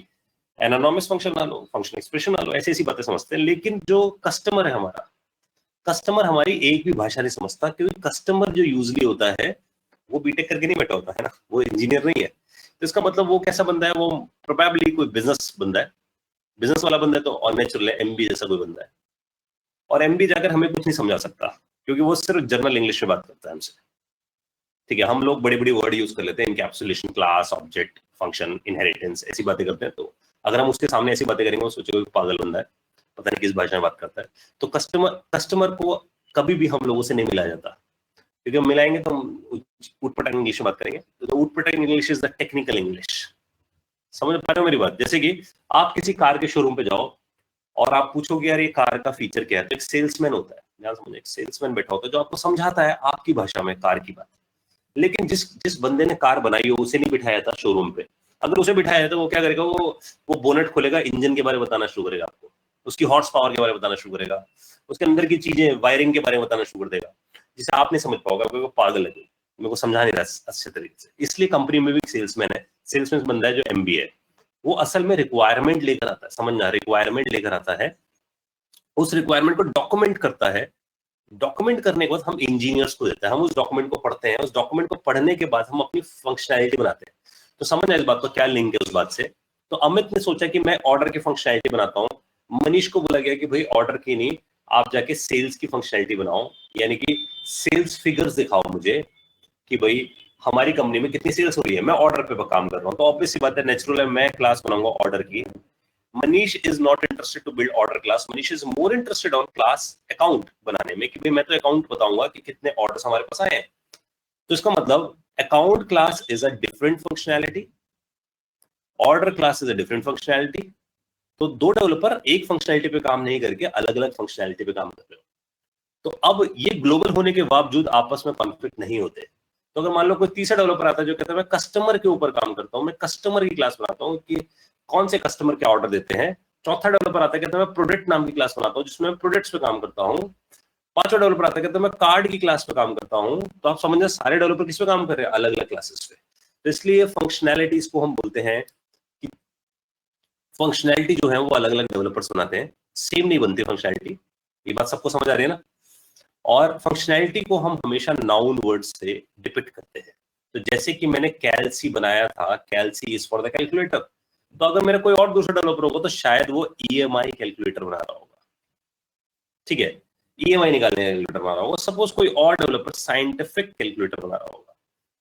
एनानॉमस फंक्शन ना लो, फंक्शन एक्सप्रेशन ना लो, ऐसी बातें समझते हैं। लेकिन जो कस्टमर है हमारा, कस्टमर हमारी एक भी भाषा नहीं समझता, क्योंकि कस्टमर जो यूजली होता है वो बीटेक करके नहीं बैठा होता है ना, वो इंजीनियर नहीं है। तो इसका मतलब वो कैसा बंदा है? वो प्रोबेबली कोई बिजनेस बंदा है, बिजनेस वाला बंदा है, तो और नेचुरल है एमबी जैसा कोई बंदा है। और एमबी जाकर हमें कुछ नहीं समझा सकता, क्योंकि वो सिर्फ जनरल इंग्लिश में बात करता है हमसे, ठीक है। हम लोग बड़ी बड़ी वर्ड यूज कर लेते हैं, encapsulation, class, object, function, inheritance, ऐसी बातें करते हैं। तो अगर हम उसके सामने ऐसी बातें करेंगे वो सोचेगा पागल बंदा है, पता नहीं किस भाषा में बात करता है। तो कस्टमर को कभी भी हम लोगों से नहीं मिलाया जाता, क्योंकि हम मिलाएंगे तो हम उटपटांग इंग्लिश में बात करेंगे। तो उटपटांग English is the technical English. समझ पा रहे हो मेरी बात? जैसे कि आप किसी कार के शोरूम पे जाओ और आप पूछोगे यार ये कार का फीचर क्या है, तो एक सेल्समैन होता है, ध्यान समझो, एक सेल्समैन बैठा होता है जो आपको समझाता है आपकी भाषा में कार की बात। लेकिन जिस बंदे ने कार बनाई हो उसे नहीं बिठाया था शोरूम पे। अगर उसे बिठाया है तो वो क्या करेगा? वो बोनेट खोलेगा, इंजन के बारे में बताना शुरू करेगा आपको, उसकी हॉर्स पावर के बारे में बताना शुरू करेगा, उसके अंदर की चीजें, वायरिंग के बारे में बताना शुरू कर देगा, जिसे आप नहीं समझ पाओगे, आपको पागल लगे, मेरे को समझा नहीं रहा अच्छे तरीके से। इसलिए कंपनी में भी सेल्समैन है, सेल्समैन बंदा है जो एमबीए है, वो असल में रिक्वायरमेंट लेकर आता है, समझना, रिक्वायरमेंट लेकर आता है, उस रिक्वायरमेंट को डॉक्यूमेंट करता है। डॉक्यूमेंट करने के बाद हम इंजीनियर्स को देते हैं, हम उस डॉक्यूमेंट को पढ़ते हैं, उस डॉक्यूमेंट को पढ़ने के बाद हम अपनी फंक्शनैलिटी बनाते हैं। तो समझना इस बात का क्या लिंक है उस बात से। तो अमित ने सोचा कि मैं ऑर्डर की फंक्शनैलिटी बनाता हूँ, मनीष को बोला गया कि भाई ऑर्डर की नहीं, आप जाके सेल्स की फंक्शनैलिटी बनाओ, यानी कि सेल्स फिगर्स दिखाओ मुझे कि भाई हमारी कंपनी में कितनी सेल्स हो रही है, मैं ऑर्डर पे काम कर रहा हूँ, तो ऑब्वियस सी बात है, नेचुरल है, मैं क्लास बनाऊंगा ऑर्डर की। Manish is not interested to build order class, Manish is more interested on class account बनाने में, कि भाई मैं तो अकाउंट बताऊंगा कि कितने ऑर्डर्स हमारे पास आए हैं। तो इसका मतलब account class is a different functionality, order class is a different functionality. तो दो डेवलपर एक फंक्शनैलिटी पे काम नहीं करके अलग अलग फंक्शनैलिटी पे काम कर रहे हो। तो अब ये ग्लोबल होने के बावजूद आपस में कॉन्फ्लिक्ट नहीं होते। तो अगर मान लो कोई तीसरा डेवलपर आता है जो कहता है मैं कस्टमर के ऊपर काम करता हूँ, मैं कस्टमर की क्लास बनाता हूँ कि कौन से कस्टमर क्या ऑर्डर देते हैं। चौथा डेवलपर आता है कहता है मैं प्रोडक्ट नाम की क्लास बनाता हूँ जिसमें मैं प्रोडक्ट्स पे काम करता हूँ। पांचवा डेवलपर आता है कहता है मैं कार्ड की क्लास पे काम करता हूँ। तो आप समझ, सारे डेवलपर किस पे काम कर रहे हैं, अलग अलग क्लासेस पे। तो इसलिए फंक्शनैलिटीज को हम बोलते हैं कि फंक्शनैलिटी जो है वो अलग अलग डेवलपर्स बनाते हैं, सेम नहीं बनती फंक्शनैलिटी। ये बात सबको समझ आ रही है ना। और फंक्शनैलिटी को हम हमेशा नाउन वर्ड से डिपिक्ट करते हैं। तो जैसे कि मैंने कैलसी बनाया था, कैलसी इज फॉर द कैलकुलेटर, तो अगर मेरा कोई और दूसरा डेवलपर होगा तो शायद वो ईएमआई कैलकुलेटर बना रहा होगा, ठीक है, ईएमआई निकालने का कैलकुलेटर बना रहा होगा। सपोज कोई और डेवलपर साइंटिफिक कैलकुलेटर बना रहा होगा।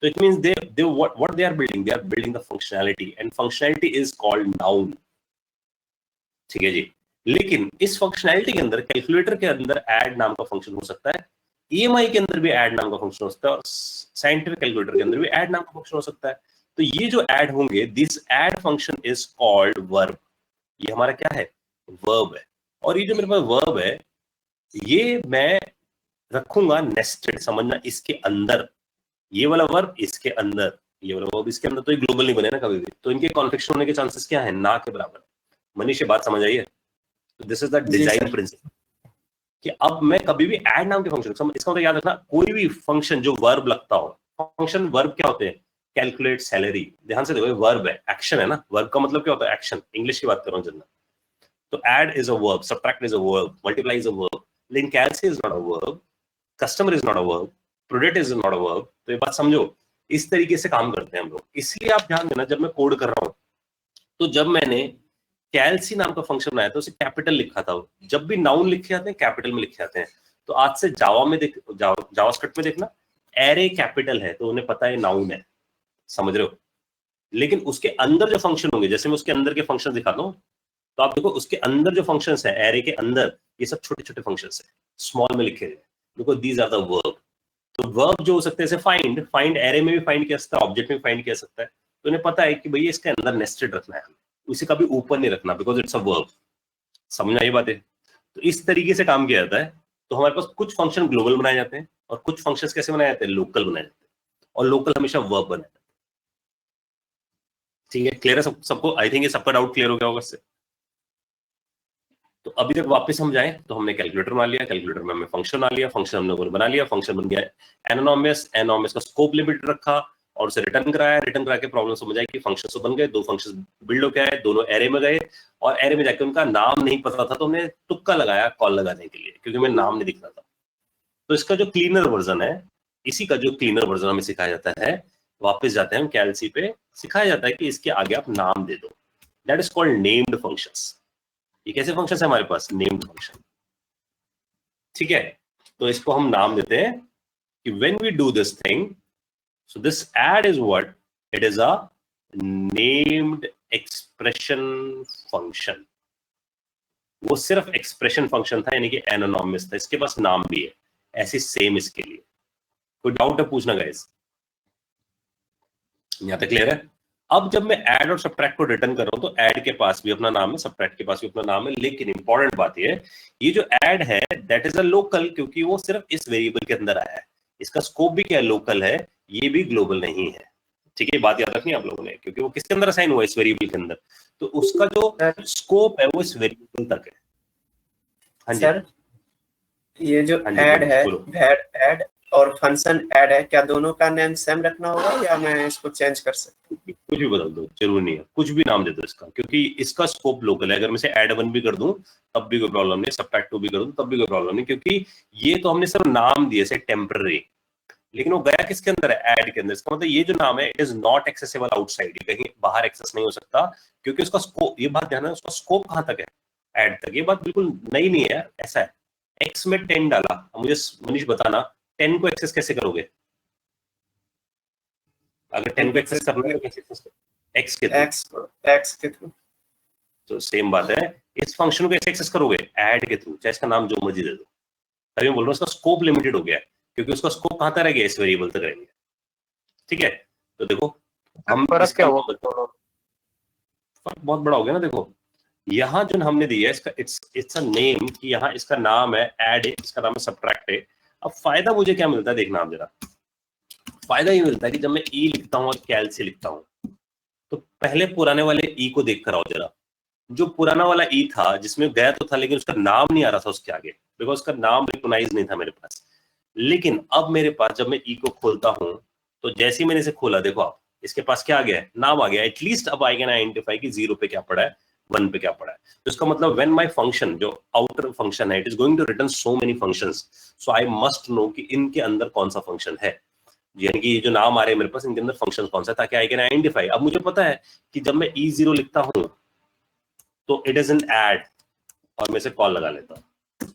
तो it means they what they are building the functionality, and functionality is called known, ठीक है जी। लेकिन इस फंक्शनैलिटी के अंदर, कैलकुलेटर के अंदर ऐड नाम का फंक्शन हो सकता है, ईएमआई के अंदर भी ऐड नाम का फंक्शन हो सकता है, और साइंटिफिक कैलकुलेटर के अंदर भी ऐड नाम का फंक्शन हो सकता है। तो ये जो ऐड होंगे, this add function is called verb. ये हमारा क्या है, वर्ब है। और ये जो मेरे पास वर्ब है, ये मैं रखूंगा नेस्टेड, समझना, इसके अंदर ये वाला वर्ब इसके अंदर, ये वाला वर्ब इसके अंदर, तो ये ग्लोबल नहीं बने ना कभी भी। तो इनके कॉन्फ्लिक्शन होने के चांसेस क्या है, ना के बराबर। मनीष, ये बात समझ आई है? तो this is the design principle कि अब मैं कभी भी ऐड नाम के फंक्शन, इसका मतलब याद रखना, कोई भी फंक्शन जो वर्ब लगता हो, फंक्शन वर्ब क्या होते हैं, कैलकुलेट सैलरी, ध्यान से देखो, वर्ब है, एक्शन है ना। वर्ब का मतलब क्या होता है, एक्शन। इंग्लिश की बात कर रहा हूँ जनरल। तो add is a verb, subtract is a verb, multiply is a verb, लेकिन calci is not a verb, customer is not a verb, product is not a verb. तो ये बात समझो, इस तरीके से काम करते हैं हम लोग। इसलिए आप ध्यान देना, जब मैं कोड कर रहा हूँ, तो जब मैंने कैलसी नाम का फंक्शन बनाया था, उसे कैपिटल लिखा था। जब भी नाउन लिखे जाते हैं कैपिटल में लिखे जाते हैं। तो आज से जावा में देख, जावास्क्रिप्ट में देखना, एरे कैपिटल है तो उन्हें पता है नाउन है, समझ रहे हो। लेकिन उसके अंदर जो फंक्शन होंगे, जैसे मैं उसके अंदर के फंक्शन दिखाता हूँ, तो आप देखो उसके अंदर जो फंक्शंस है एरे के अंदर, ये सब छोटे छोटे फंक्शंस है, स्मॉल में लिखे हैं, because these are the verb. तो वर्ब जो हो सकते हैं, फाइंड, फाइंड एरे में भी फाइंड किया सकता है, ऑब्जेक्ट में फाइंड किया सकता है। तो उन्हें पता है कि भैया इसके अंदर नेस्टेड रखना है, उसे कभी ऊपर नहीं रखना, बिकॉज इट्स अ वर्ब। समझना ये बात है। तो इस तरीके से काम किया जाता है। तो हमारे पास कुछ फंक्शन ग्लोबल बनाए जाते हैं, और कुछ फंक्शंस कैसे बनाए जाते हैं, लोकल बनाए जाते हैं, और लोकल हमेशा वर्ब बनाए जाते हैं। ठीक है, क्लियर है सबको? आई थिंक ये सबका डाउट क्लियर हो गया होगा इससे। तो अभी तक वापस हम जाएं, तो हमने कैलकुलेटर बना लिया, कैलकुलेटर में हमने फंक्शन बना लिया, फंक्शन हमने बना लिया, फंक्शन बन गया एनोनिमस, एनोनिमस का स्कोप लिमिट रखा और उसे रिटर्न कराया, रिटर्न करा के प्रॉब्लम समझ आई कि फंक्शन तो बन गए, दो फंक्शन बिल्ड हो गए, दोनों एरे में गए, और एरे में जाके उनका नाम नहीं पता था, तो हमने तुक्का लगाया कॉल लगाने के लिए, क्योंकि हमें नाम नहीं दिख रहा था। तो इसका जो क्लीनर वर्जन है, इसी का जो क्लीनर वर्जन हमें सिखाया जाता है, वापस जाते हैं हम कैलसी पे, सिखाया जाता है कि इसके आगे आप नाम दे दो, that is called named functions. ये कैसे फंक्शन है हमारे पास, नेम्ड फंक्शन, ठीक है। तो इसको हम नाम देते हैं कि when we do this thing, so this add is what, it is a named expression function. वो सिर्फ एक्सप्रेशन फंक्शन था, यानी कि एनोनिमस था, इसके पास नाम भी है, ऐसे सेम इसके लिए। कोई डाउट है पूछना गाइस? यहां तक क्लियर है? अब जब मैं ऐड और सब्ट्रैक्ट को रिटर्न कर रहा हूं, तो ऐड के पास भी अपना नाम है, सब्ट्रैक्ट के पास भी अपना नाम है, लेकिन इंपॉर्टेंट बात ये जो ऐड है दैट इज अ लोकल, क्योंकि वो सिर्फ इस वेरिएबल के अंदर आया है। इसका स्कोप भी क्या लोकल है, ये भी ग्लोबल नहीं है, ठीक है। बात याद रखनी आप लोगों ने, क्योंकि वो किसके अंदर असाइन हुआ, इस वेरिएबल के अंदर, तो उसका जो स्कोप है वो इस वेरिएबल तक है। हाँ जी सर, ये जो हाँ जी, ऐड है, बोलो। ऐड और फंक्शन ऐड है, क्या दोनों का नेम सेम रखना होगा या मैं इसको चेंज कर सकता हूँ? कुछ भी बदल दो, जरूरी नहीं है, कुछ भी नाम दे दो इसका, क्योंकि इसका स्कोप लोकल है। अगर मैं इसे ऐड 1 भी कर दूं तब भी कोई प्रॉब्लम नहीं, सब्ट्रैक्ट 2 भी कर दूं तब भी कोई प्रॉब्लम नहीं, क्योंकि ये तो हमने सिर्फ नाम दिए से टेम्पररी, लेकिन वो गया किसके अंदर है, ऐड के अंदर। इसका मतलब ये जो नाम है, it is not accessible outside, ये कहीं बाहर एक्सेस नहीं हो सकता, क्योंकि उसका स्कोप, ये बात ध्यान है, उसका स्कोप कहां तक है, ऐड तक। ये बात बिल्कुल नई नहीं है, ऐसा है। एक्स में 10 डाला, मुझे मनीष बताना 10 को एक्सेस कैसे करोगे? अगर 10 को एक्सेस करना है तो x के थ्रू, तो सेम बात है, इस फंक्शन को कैसे एक्सेस करोगे, ऐड के थ्रू, चाहे इसका नाम जो मर्जी दे दो। तभी मैं बोल रहा हूँ उसका स्कोप लिमिटेड हो गया है, क्योंकि उसका स्कोप कहाँ तक रह गया, इस वेरिएबल तक रहेंगे। ठीक है, तो देखो हम फर्क क्या हुआ, फर्क बहुत बड़ा हो गया ना। देखो यहाँ जो हमने दिया है इसका इट्स अ नेम, कि यहाँ इसका नाम है ऐड है, इसका नाम है सब्ट्रैक्ट है। अब फायदा मुझे क्या मिलता है, देखना आप जरा, फायदा ये मिलता है कि जब मैं ई लिखता हूँ और कैल से लिखता हूँ, तो पहले पुराने वाले ई को देख कर आओ जरा। जो पुराना वाला ई था जिसमें गया तो था, लेकिन उसका नाम नहीं आ रहा था उसके आगे, बिकॉज उसका नाम रिकॉग्नाइज नहीं था मेरे पास। लेकिन अब मेरे पास जब मैं ई को खोलता हूं, तो जैसे ही मैंने इसे खोला, देखो आप, इसके पास क्या आ गया है, नाम आ गया। एटलीस्ट अब आई कैन आइडेंटिफाई कि 0 पे क्या पड़ा है, 1 पे क्या पड़ा है। तो इसका मतलब व्हेन माय फंक्शन, जो आउटर फंक्शन है, it is going to return so many functions, so I must know कि इनके अंदर कौन सा फंक्शन है, यानी कि ये जो नाम आ रहे हैं मेरे पास, इनके अंदर फंक्शन कौन सा है, ताकि आई कैन आइडेंटिफाई। अब मुझे पता है कि जब मैं E0 लिखता हूं तो इट इज एन ऐड, और मैं इसे कॉल लगा लेता हूं।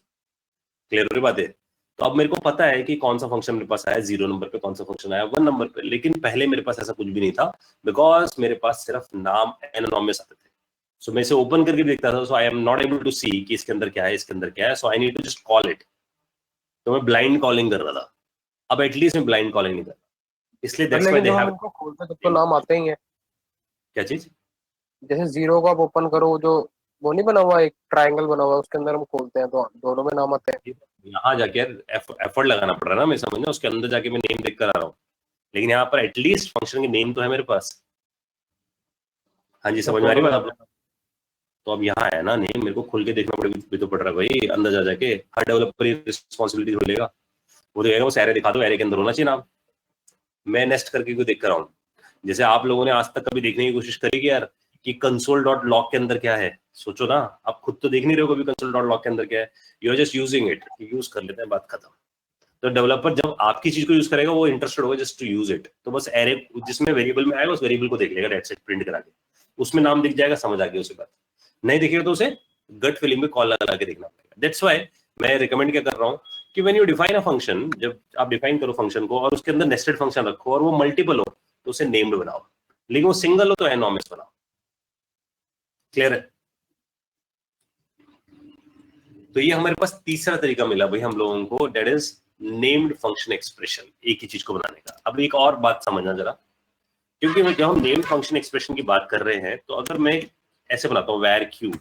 क्लियर हो रही बात है? तो अब मेरे को पता है कि कौन सा फंक्शन मेरे पास आया 0 नंबर पे, कौन सा फंक्शन आया 1 नंबर पे। लेकिन पहले मेरे पास ऐसा कुछ भी नहीं था, बिकॉज मेरे पास सिर्फ नाम एनोनिमस आते थे। सो मैं इसे ओपन करके देखता था, so I am not able to see कि इसके अंदर क्या है, इसके अंदर क्या है, so I need to just call it. तो मैं ब्लाइंड कॉलिंग कर रहा था, अब एटलीस्ट मैं ब्लाइंड कॉलिंग नहीं कर रहा, इसलिए दैट्स व्हाई दे हैव। उनको खोलते तब तो नाम आते ही है। क्या चीज? जैसे 0 को आप ओपन करो, जो वो नहीं बना हुआ, एक ट्रायंगल बना हुआ है, उसके अंदर हम खोलते हैं तो दोनों में नाम आते हैं। यहाँ जाके एफर्ट लगाना पड़ रहा है ना, मैं समझना, उसके अंदर जाके मैं नेम देख कर आ रहा हूँ, लेकिन यहाँ पर एटलीस्ट फंक्शन के नेम तो है मेरे पास। हाँ जी, समझ में आ रही बात आपको? तो अब यहाँ है ना नेम, मेरे को खुल के देखना भी तो पड़ रहा है भाई, अंदर जा जाके। हर डेवलपर रिस्पॉन्सिबिलिटी हो लेगा, वो तो बस एरे दिखा दो, एरे के अंदर होना चाहिए नाम। मैं नेस्ट करके क्यों देख कर रहा हूँ? जैसे आप लोगों ने आज तक कभी देखने की कोशिश करी कि यार कि कंसोल डॉट लॉग के अंदर क्या है? सोचो ना, आप खुद तो देख नहीं रहे हो कभी कंसोल डॉट लॉग के अंदर क्या है, you are just using it, use कर लेते हैं, बात खत्म। तो डेवलपर जब आपकी चीज को यूज करेगा, वो इंटरेस्टेड होगा जस्ट टू यूज इट, तो बस एरे जिसमें वेरिएबल में आएगा उस वेरिएबल को देख लेगा, दैट्स इट, प्रिंट करा के, उसमें नाम दिख जाएगा, समझ आ गया उसे बात। नहीं दिखेगा तो उसे गट फीलिंग में कॉल लगा के देखना पड़ेगा। दैट्स व्हाई मैं रिकमेंड क्या कर रहा हूँ कि when you define a function, जब आप डिफाइन करो फंक्शन को और उसके अंदर नेस्टेड फंक्शन रखो और वो मल्टीपल हो तो उसे नेम्ड बनाओ, लेकिन वो सिंगल हो तो एनॉर्मस बनाओ। क्लियर है? तो ये हमारे पास तीसरा तरीका मिला भाई हम लोगों को, that is named function expression, एक ही चीज को बनाने का। अब एक और बात समझना जरा, क्योंकि जब हम नेम्ड फंक्शन एक्सप्रेशन की बात कर रहे हैं, तो अगर मैं ऐसे बनाता हूँ var q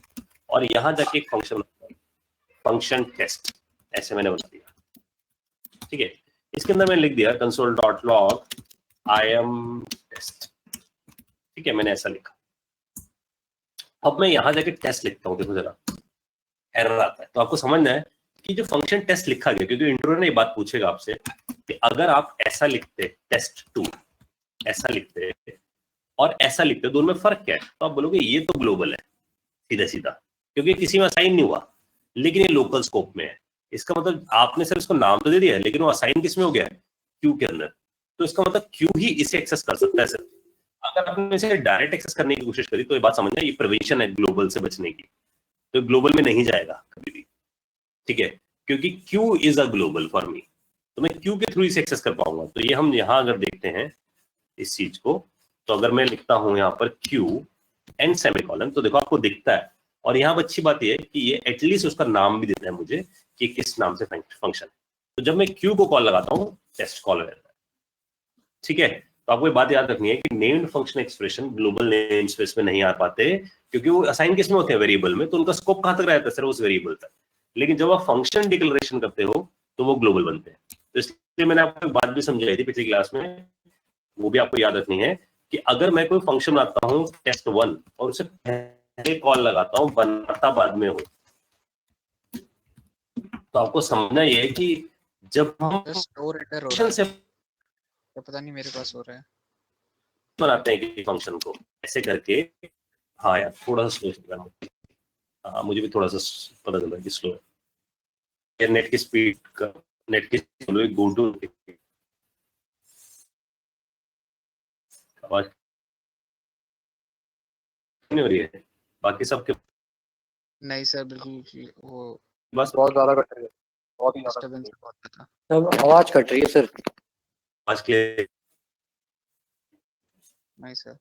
और यहां जाके एक फंक्शन फंक्शन टेस्ट, ऐसे मैंने बना दिया, ठीक है, इसके अंदर मैंने लिख दिया console dot log I am test, ठीक है, मैंने ऐसा लिखा। अब मैं यहां जाके टेस्ट लिखता हूँ, देखो जरा एरर आता है, तो आपको समझना है कि जो फंक्शन टेस्ट लिखा गया, क्योंकि इंटरव्यू ने ये बात पूछेगा आपसे कि अगर आप ऐसा लिखते test2, ऐसा लिखते और ऐसा लिखते, दोनों में फर्क क्या है? तो आप बोलोगे ये तो ग्लोबल है, सीधा सीधा, क्योंकि किसी में असाइन नहीं हुआ, लेकिन ये लोकल स्कोप में है। इसका मतलब आपने सिर्फ इसको नाम तो दे दिया है, लेकिन वो असाइन किस में हो गया है? क्यू के अंदर। तो इसका मतलब क्यू ही इसे एक्सेस कर सकता है सिर्फ। अगर आपने इसे डायरेक्ट एक्सेस करने की कोशिश करी तो ये बात समझना, ये प्रिवेंशन है ग्लोबल से बचने की, तो ग्लोबल में नहीं जाएगा कभी भी, ठीक है, क्योंकि Q is a global for me, तो मैं क्यू के थ्रू इसे एक्सेस कर पाऊंगा। तो ये हम यहां अगर देखते हैं इस चीज को, तो अगर मैं लिखता हूं यहाँ पर क्यू एंड सेमीकोलन, तो देखो आपको दिखता है। और यहाँ पर अच्छी बात यह है कि ये एटलीस्ट उसका नाम भी देता है मुझे कि किस नाम से फंक्शन है। तो जब मैं क्यू को कॉल लगाता हूँ, टेस्ट कॉल रहता है, ठीक है। तो आपको ये बात याद रखनी है कि named function expression global name space में नहीं आ पाते, क्योंकि वो असाइन किस में होते हैं? वेरिएबल में, तो उनका स्कोप कहां तक रहता है? सिर्फ उस वेरिएबल तक। लेकिन जब आप फंक्शन डिक्लेरेशन करते हो तो वो ग्लोबल बनते हैं। तो इसलिए मैंने आपको एक बात भी समझाई थी पिछली क्लास में, वो भी आपको याद रखनी है कि अगर मैं कोई फंक्शन बनाता हूँ test1 और उसे पहले कॉल लगाता हूँ, बनाता बाद में हो, तो आपको समझना ये है कि जब हम स्टोर एरर हो रहा फंक्शन से है, पता नहीं मेरे पास हो रहा है, बनाते हैं कि फंक्शन को ऐसे करके, हाँ यार थोड़ा सा स्लो चल रहा है, हाँ मुझे भी थोड़ा सा पता चल रहा है कि स्लो है यार, नेट की स्पीड का, नेट की गो टू आवाज नहीं हो रही है, बाकी सब के नहीं सर बिल्कुल वो बस बहुत ज्यादा कट रही है, बहुत ही ज्यादा डिस्टर्बेंस बहुत था। आवाज कट रही है सर। आज के नहीं सर।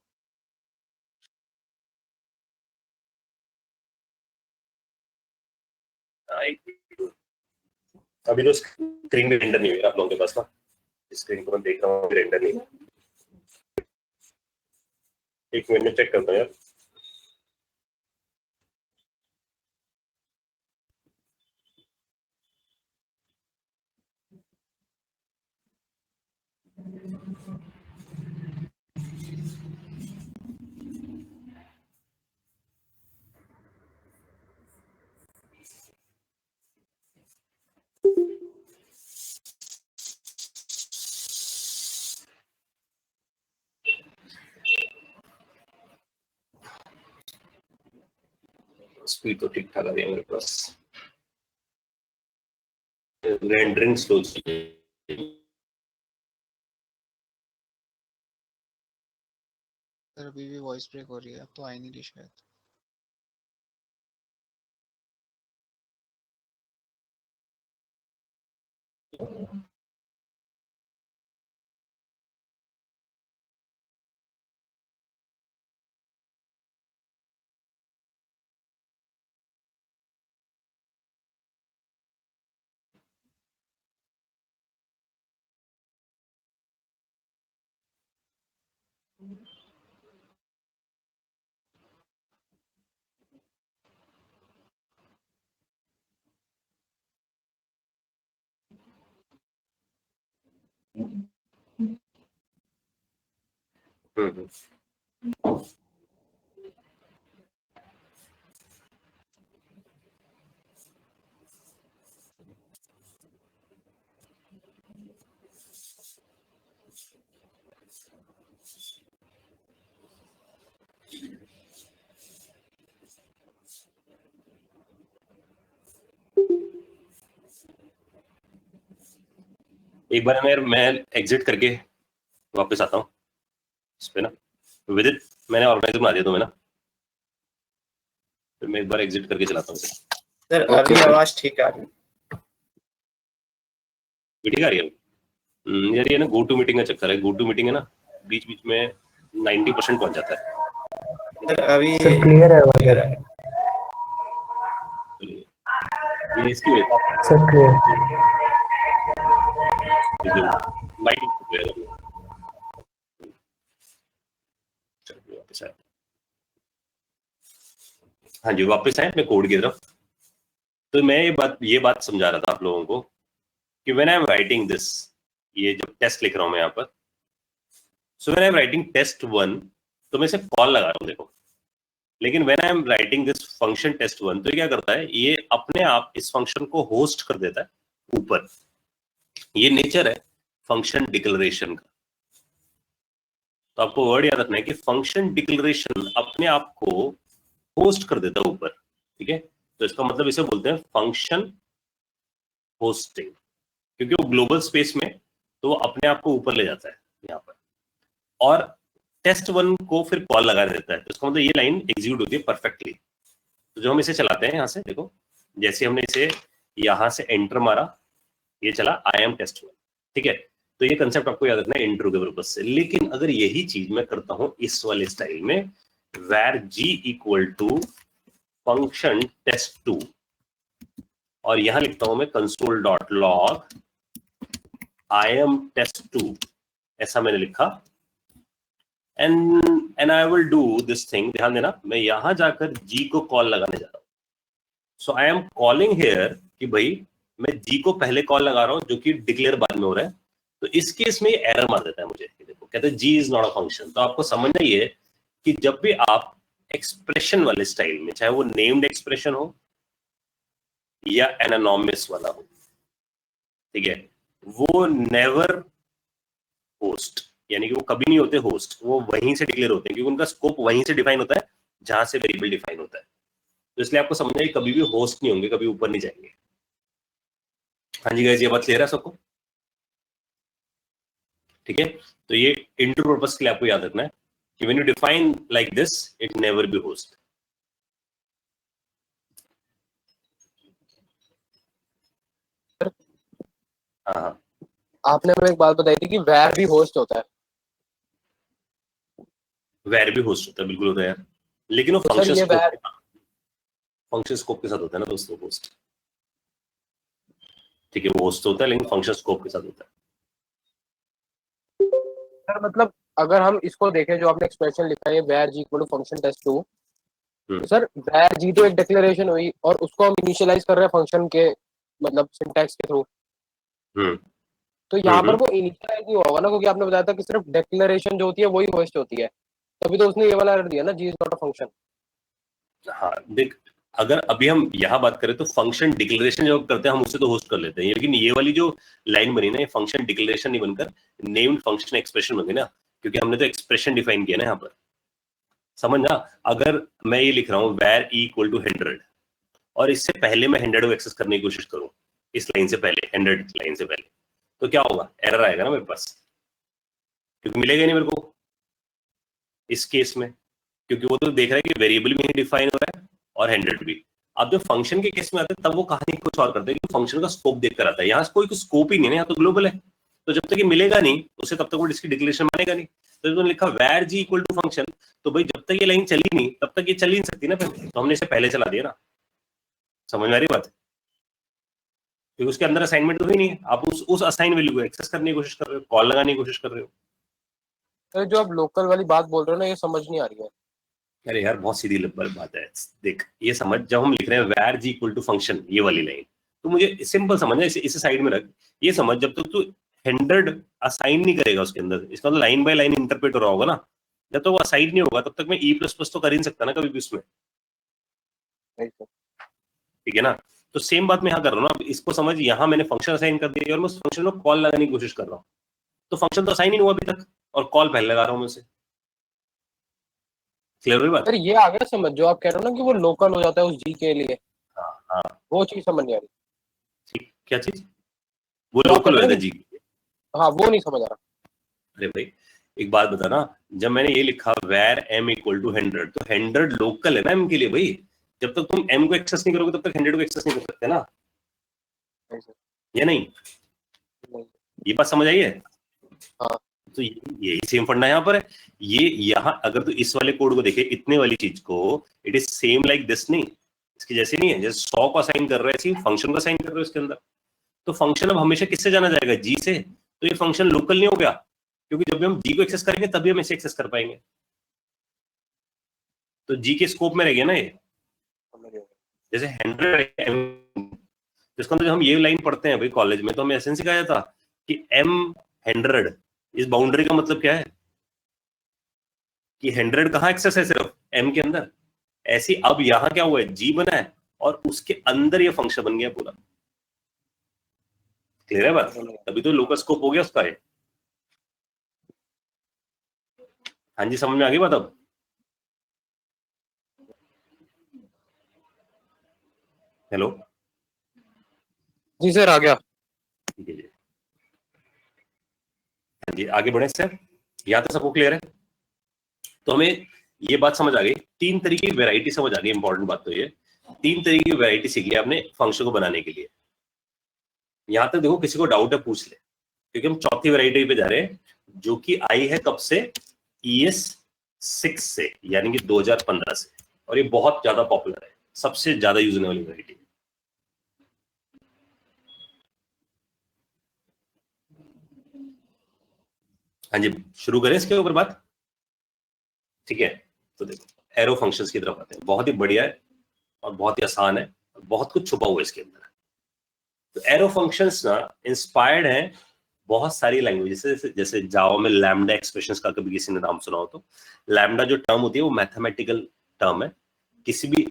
अभी तो स्क्रीन में रेंडर नहीं हुई आप लोगों के पास ना, स्क्रीन को मैं देख रहा हूँ रेंडर नहीं। एक मिनट में चेक करता हूँ यार। स्पीड तो ठीक ठाक आ रही है मेरे पास, रेंडरिंग स्लो सर अभी भी वॉइस ब्रेक हो रही है, अब तो आई नहीं रही शायद। एक बार मैं एग्जिट करके वापस आता हूँ इस पे ना, विदित मैंने ऑर्गेनाइजर बना दिया तुम्हें ना, फिर मैं एक बार एग्जिट करके चलाता हूँ। सर अभी आवाज ठीक आ रही है? ठीक आ रही है? यार ये ना गो टू मीटिंग का चक्कर है, गो टू मीटिंग है ना, बीच बीच में 90% पहुंच जाता है। सर अभी क्लियर है वगैरह ये इसकी वजह सर, क्लियर। माइक वापस आए। हाँ जी वापस आए, मैं कोड की तरफ। तो मैं ये बात समझा रहा था आप लोगों को कि when I am writing this, ये जब टेस्ट लिख रहा हूं मैं यहाँ पर, so when I am writing test 1 तो मैं इसे कॉल लगा रहा हूँ देखो, लेकिन when I am writing this function test 1 तो ये क्या करता है, ये अपने आप इस फंक्शन को होस्ट कर देता है ऊपर। ये नेचर है फंक्शन डिक्लेरेशन का। तो आपको वर्ड याद रखना है कि फंक्शन डिक्लेरेशन अपने आप को होस्ट कर देता है ऊपर, ठीक है। तो इसका मतलब इसे बोलते हैं फंक्शन होस्टिंग, क्योंकि वो ग्लोबल स्पेस में तो वो अपने आप को ऊपर ले जाता है यहाँ पर, और टेस्ट 1 को फिर कॉल लगा देता है। तो इसका मतलब ये लाइन एग्जीक्यूट होती है परफेक्टली। तो जो हम इसे चलाते हैं यहाँ से देखो, जैसे हमने इसे यहाँ से एंटर मारा, ये चला आई एम टेस्ट 1, ठीक है। तो ये कंसेप्ट आपको याद रखना है इंट्रो के पर्पज से। लेकिन अगर यही चीज मैं करता हूँ इस वाले स्टाइल में, where g equal to function test 2, और यहां लिखता हूं मैं console dot log I am test 2, ऐसा मैंने लिखा, and I will do this thing. ध्यान देना, मैं यहां जाकर g को कॉल लगाने जा रहा हूं। सो आई एम कॉलिंग हियर कि भाई मैं g को पहले कॉल लगा रहा हूं, जो कि डिक्लेयर बाद में हो रहा है। तो इस केस में एरर मार देता है मुझे, देखो कहते हैं g is not a function. तो आपको समझना ये कि जब भी आप एक्सप्रेशन वाले स्टाइल में, चाहे वो नेम्ड एक्सप्रेशन हो या एनानॉमस वाला हो, ठीक है, वो नेवर होस्ट, यानी कि वो कभी नहीं होते होस्ट, वो वहीं से डिक्लेयर होते हैं, क्योंकि उनका स्कोप वहीं से डिफाइन होता है जहां से वेरिएबल डिफाइन होता है। तो इसलिए आपको समझना है कभी भी होस्ट नहीं होंगे, कभी ऊपर नहीं जाएंगे। हाँ जी गाइस, ये बात क्लियर है सबको? ठीक है। तो ये इंट्रो पर्पस के लिए आपको याद रखना है कि when you define like this, it never be host. हाँ आपने हमें एक बात बताई थी कि वैर भी होस्ट होता है। वेर भी होस्ट होता है, बिल्कुल होता है यार, लेकिन वो तो सर ये var फंक्शन स्कोप के साथ होता है ना दोस्तों, होस्ट, ठीक है, वो होस्ट होता है लेकिन फंक्शन स्कोप के साथ होता है। सर मतलब अगर हम इसको देखें जो आपने एक्सप्रेशन लिखा है var g equal to function test 2, तो सर var g तो एक डिक्लेरेशन हुई और उसको हम इनिशियलाइज कर रहे हैं फंक्शन के मतलब सिंटैक्स के थ्रू, तो यहाँ पर वो इनिशियलाइज नहीं होगा ना, क्योंकि आपने बताया था कि सिर्फ डिक्लेरेशन जो होती है वही होस्ट होती है, तभी तो उसने ये वाला एरर दिया ना, g is not a function. हाँ देख, अगर अभी हम यहाँ बात करें तो फंक्शन डिक्लेरेशन जो करते हैं हम उससे तो होस्ट कर लेते हैं, लेकिन ये वाली जो लाइन बनी ना, ये फंक्शन डिक्लेरेशन नहीं बनकर नेम्ड फंक्शन एक्सप्रेशन बन गई ना, क्योंकि हमने तो एक्सप्रेशन डिफाइन किया ना यहाँ पर, समझ ना। अगर मैं ये लिख रहा हूँ var e इक्वल टू 100 और इससे पहले मैं 100 को एक्सेस करने की कोशिश करूँ, इस लाइन से पहले, 100 लाइन से पहले, तो क्या होगा, एरर आएगा ना मेरे पास, क्योंकि मिलेगा नहीं मेरे को इस केस में, क्योंकि वो तो देख रहा है कि वेरिएबल भी डिफाइन हो रहा है और 100 भी। अब जब फंक्शन के केस में आते हैं तब वो कहानी कुछ और करते हैं कि फंक्शन का स्कोप देखकर आता है, यहाँ कोई स्कोप ही नहीं है, यहाँ तो ग्लोबल है, तो जब तक ये मिलेगा नहीं उसे तब तक वो इसकी डिक्लेरेशन मानेगा नहीं। तो तुमने लिखा var g equal to function, तो भाई जब तक ये लाइन चली नहीं तब तक ये चल ही नहीं सकती ना, फिर तो हमने इसे पहले चला दिया ना, समझ में आ रही बात, क्योंकि उसके अंदर असाइनमेंट तो ही नहीं है, आप उस असाइन वैल्यू को एक्सेस करने की कोशिश कर रहे हो, कॉल लगाने की कोशिश कर रहे हो। तो जो आप लोकल वाली बात बोल रहे हो ना, ये समझ नहीं आ रही है। अरे यार बहुत सीधी बात है, देख ये समझ, जब हम लिख रहे हैं var g equal to function, ये वाली लाइन, तो मुझे सिंपल समझना, इसे साइड में रख, ये समझ जब तक तू 100 असाइन नहीं करेगा उसके अंदर, इसका मतलब लाइन बाय लाइन इंटरप्रेट हो रहा होगा ना, जब तक वो असाइन नहीं होगा तब तक मैं e++ तो कर ही नहीं सकता ना कभी भी उसमें, ठीक है ना। तो सेम बात मैं यहाँ कर रहा हूँ ना, इसको समझ, यहाँ मैंने फंक्शन असाइन कर दिया और मैं उस फंक्शन को कॉल लगाने की कोशिश कर रहा हूँ, तो फंक्शन तो असाइन ही नहीं हुआ अभी तक और कॉल पहले लगा रहा हूँ मैं उसे, क्लियर हुई बात? सर ये आ गया समझ, जो आप कह रहे हो ना कि वो लोकल हो जाता है उस जी के लिए, हाँ हाँ वो चीज समझ नहीं आ रही। ठीक, क्या चीज? वो तो आप लोकल हो कहते जाता हैं है जी। हाँ वो नहीं समझ आ रहा। अरे भाई एक बात बता ना, जब मैंने ये लिखा var m इक्वल टू 100, तो 100 लोकल है ना m के लिए भाई, जब तक तुम m को एक्सेस नहीं करोगे तब तक 100 को एक्सेस नहीं कर सकते ना, या नहीं? ये बात समझ आई है? हाँ। तो यही सेम फंडा यहाँ पर है, ये यहाँ अगर तो इस वाले कोड को देखे, इतने वाली चीज को, it is same like this, नहीं इसकी जैसे नहीं है, जैसे 100 को असाइन कर रहे हैं फंक्शन को असाइन कर रहे हो इसके अंदर, तो फंक्शन अब हमेशा किससे जाना जाएगा, जी से, तो ये फंक्शन लोकल नहीं हो गया, क्योंकि जब भी हम जी को एक्सेस करेंगे तभी हम इसे एक्सेस कर पाएंगे, तो जी के स्कोप में रह गया ना ये, जैसे 100 जिसको जब हम ये लाइन पढ़ते हैं भाई कॉलेज में, तो हमें ऐसे सिखाया था कि m100, इस बाउंड्री का मतलब क्या है कि 100 कहाँ एक्सेस है, सिर्फ m के अंदर, ऐसी अब यहाँ क्या हुआ है, g बना है और उसके अंदर ये फंक्शन बन गया पूरा, क्लियर है बात? तभी तो लोकल स्कोप हो गया उसका है। हाँ जी समझ में आ गई बात अब? हेलो जी सर आ गया। ठीक है जी, हाँ जी आगे बढ़े सर, यहाँ तो सबको क्लियर है? तो हमें ये बात समझ आ गई, 3 तरीके की वैरायटी समझ आ गई, इंपॉर्टेंट बात तो ये 3 तरीके की वैरायटी सीख ली आपने फंक्शन को बनाने के लिए। यहाँ तक देखो किसी को डाउट है पूछ ले, क्योंकि हम चौथी वैरायटी पे जा रहे हैं जो कि आई है कब से, ES6 से, यानी कि 2015 से, और ये बहुत ज्यादा पॉपुलर है, सबसे ज्यादा यूज होने वाली वैरायटी। हाँ जी शुरू करें इसके ऊपर बात, ठीक है? तो देखो एरो फंक्शंस की तरफ आते हैं, बहुत ही बढ़िया है और बहुत ही आसान है और बहुत कुछ छुपा हुआ है इसके अंदर। तो एरो फंक्शंस ना इंस्पायर्ड हैं बहुत सारी लैंग्वेज से, जैसे जावा में लैम्डा एक्सप्रेशंस का कभी किसी ने नाम सुना हो तो, लैम्डा जो टर्म होती है वो मैथमेटिकल टर्म है, किसी भी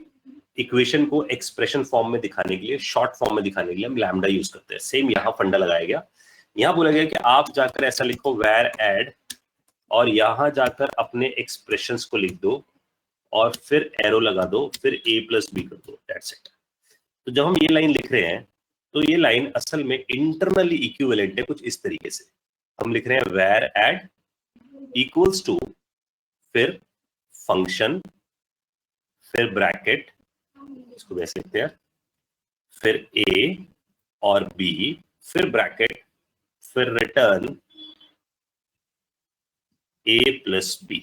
इक्वेशन को एक्सप्रेशन फॉर्म में दिखाने के लिए, शॉर्ट फॉर्म में दिखाने के लिए हम लैम्डा यूज करते हैं। सेम यहाँ फंडा लगाया गया, यहाँ बोला गया कि आप जाकर ऐसा लिखो var add और यहां जाकर अपने एक्सप्रेशंस को लिख दो और फिर एरो लगा दो, फिर a+b कर दो, दैट्स इट। तो जब हम ये लाइन लिख रहे हैं तो ये लाइन असल में इंटरनली इक्विवेलेंट है कुछ इस तरीके से, हम लिख रहे हैं var add इक्वल्स टू, फिर फंक्शन, फिर ब्रैकेट, इसको वैसे लिखते हैं, फिर a और b, फिर ब्रैकेट, फिर रिटर्न a+b,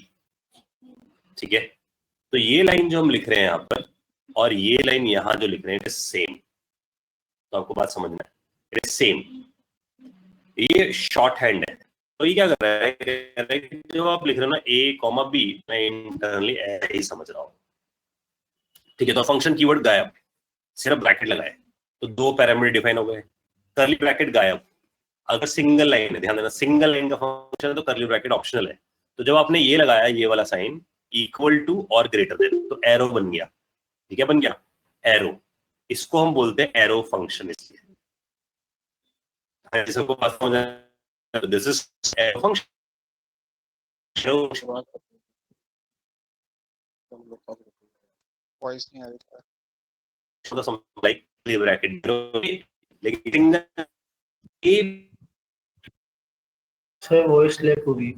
ठीक है, तो ये लाइन जो हम लिख रहे हैं यहाँ पर और ये लाइन यहाँ जो लिख रहे हैं इट इज सेम। तो आपको बात समझना है, इट इज सेम, ये शॉर्ट हैंड है। तो ये क्या कर रहा है, कह रहा है कि जो आप लिख रहे हो ना A, B, मैं इंटरनली ऐसे ही समझ रहा हूँ। ठीक है, तो फंक्शन कीवर्ड गायब, सिर्फ ब्रैकेट लगाए, तो दो पैरामीटर डिफाइन हो गए। कर्ली ब्रैकेट गायब, अगर सिंगल लाइन है, ध्यान देना सिंगल लाइन का फंक्शन है तो कर्ली ब्रैकेट ऑप्शनल है। तो जब आपने ये लगाया ये वाला साइन इक्वल टू और ग्रेटर देन, तो एरो बन गया। ठीक है, बन गया एरो, इसको हम बोलते हैं एरो फंक्शन। इसलिए इसको बात समझ, this is arrow function, voice नहीं आ रही था। लाइक ब्रैकेट, लेकिन ए सर वॉइस लैग हो गई।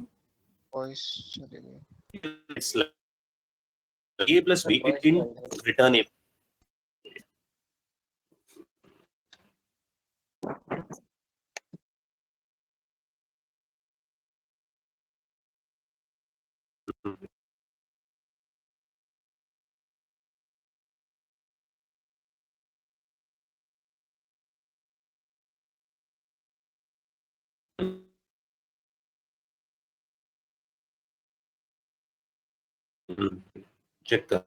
वॉइस चली गई। A plus B it in return A. Check कर,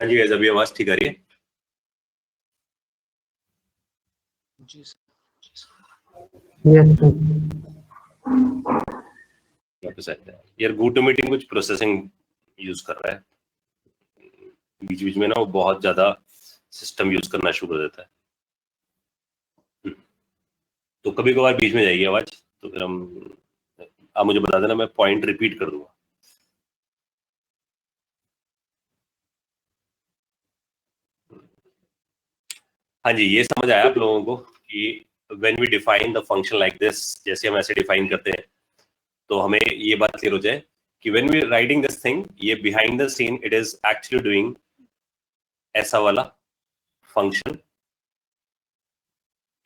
हाँ जी गाइस, अभी आवाज ठीक आ रही है? जी सर। वापस आते हैं यार, गूटो मीटिंग कुछ प्रोसेसिंग यूज कर रहा है, बीच बीच में ना वो बहुत ज्यादा सिस्टम यूज करना शुरू कर देता है, तो कभी कभार बीच में जाएगी आवाज, तो फिर हम, आप मुझे बता देना, मैं पॉइंट रिपीट कर दूंगा। हाँ जी, ये समझ आया आप लोगों को कि when we define the function like this, जैसे हम ऐसे डिफाइन करते हैं तो हमें ये बात क्लियर हो जाए कि when we writing this thing, ये behind the scene it is actually doing ऐसा वाला function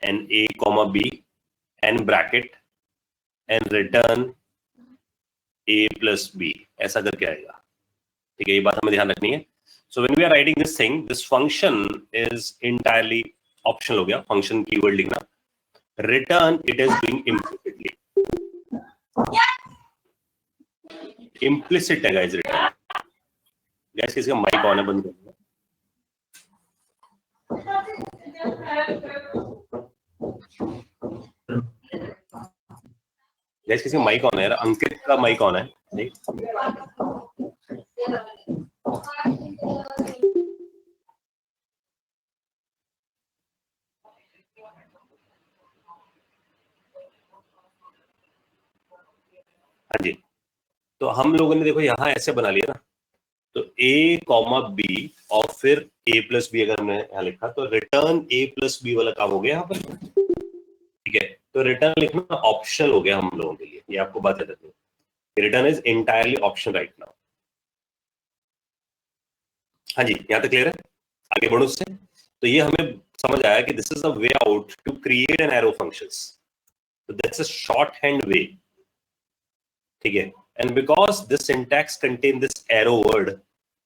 and A, B and bracket and return A plus B, ऐसा करके आएगा। ठीक है, ये बात हमें ध्यान रखनी है। So when we are writing this thing, this function is entirely optional हो गया, function keyword लिखना। Return it is doing implicitly, implicit है guys return। guys किसी का माइक ऑन है, बंद कर। गाइस किसी माइक ऑन है यार, अंकित का माइक ऑन है ठीक? हाँ जी, तो हम लोगों ने देखो यहाँ ऐसे बना लिया ना, तो a कॉमा बी और फिर a प्लस बी अगर हमने यहाँ लिखा तो रिटर्न a प्लस बी वाला काम हो गया यहाँ पर, ठीक है। तो रिटर्न लिखना ऑप्शनल हो गया हम लोगों के लिए, ये आपको बात देती हूँ, return is entirely option right now. हाँ जी, यहाँ तक क्लियर है, आगे बढ़ो उससे। तो ये हमें समझ आया कि this is a way out to create an arrow functions, so that's a shorthand way, ठीक है। And because this syntax contain this arrow word,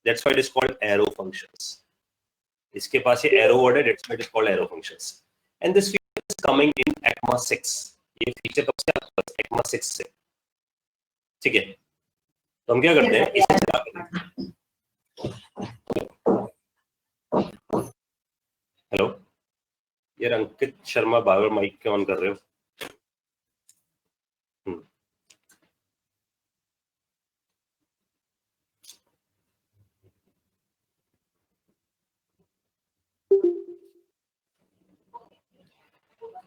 that's why it is called arrow functions. इसके पास ये arrow word है, that's why it is called arrow functions. And this feature is coming in ECMA 6. ये feature कब से आता है? ECMA 6 से, ठीक है। तो हम क्या करते हैं, इसे चला के, हेलो यार अंकित शर्मा बार बार माइक क्यों ऑन कर रहे हो?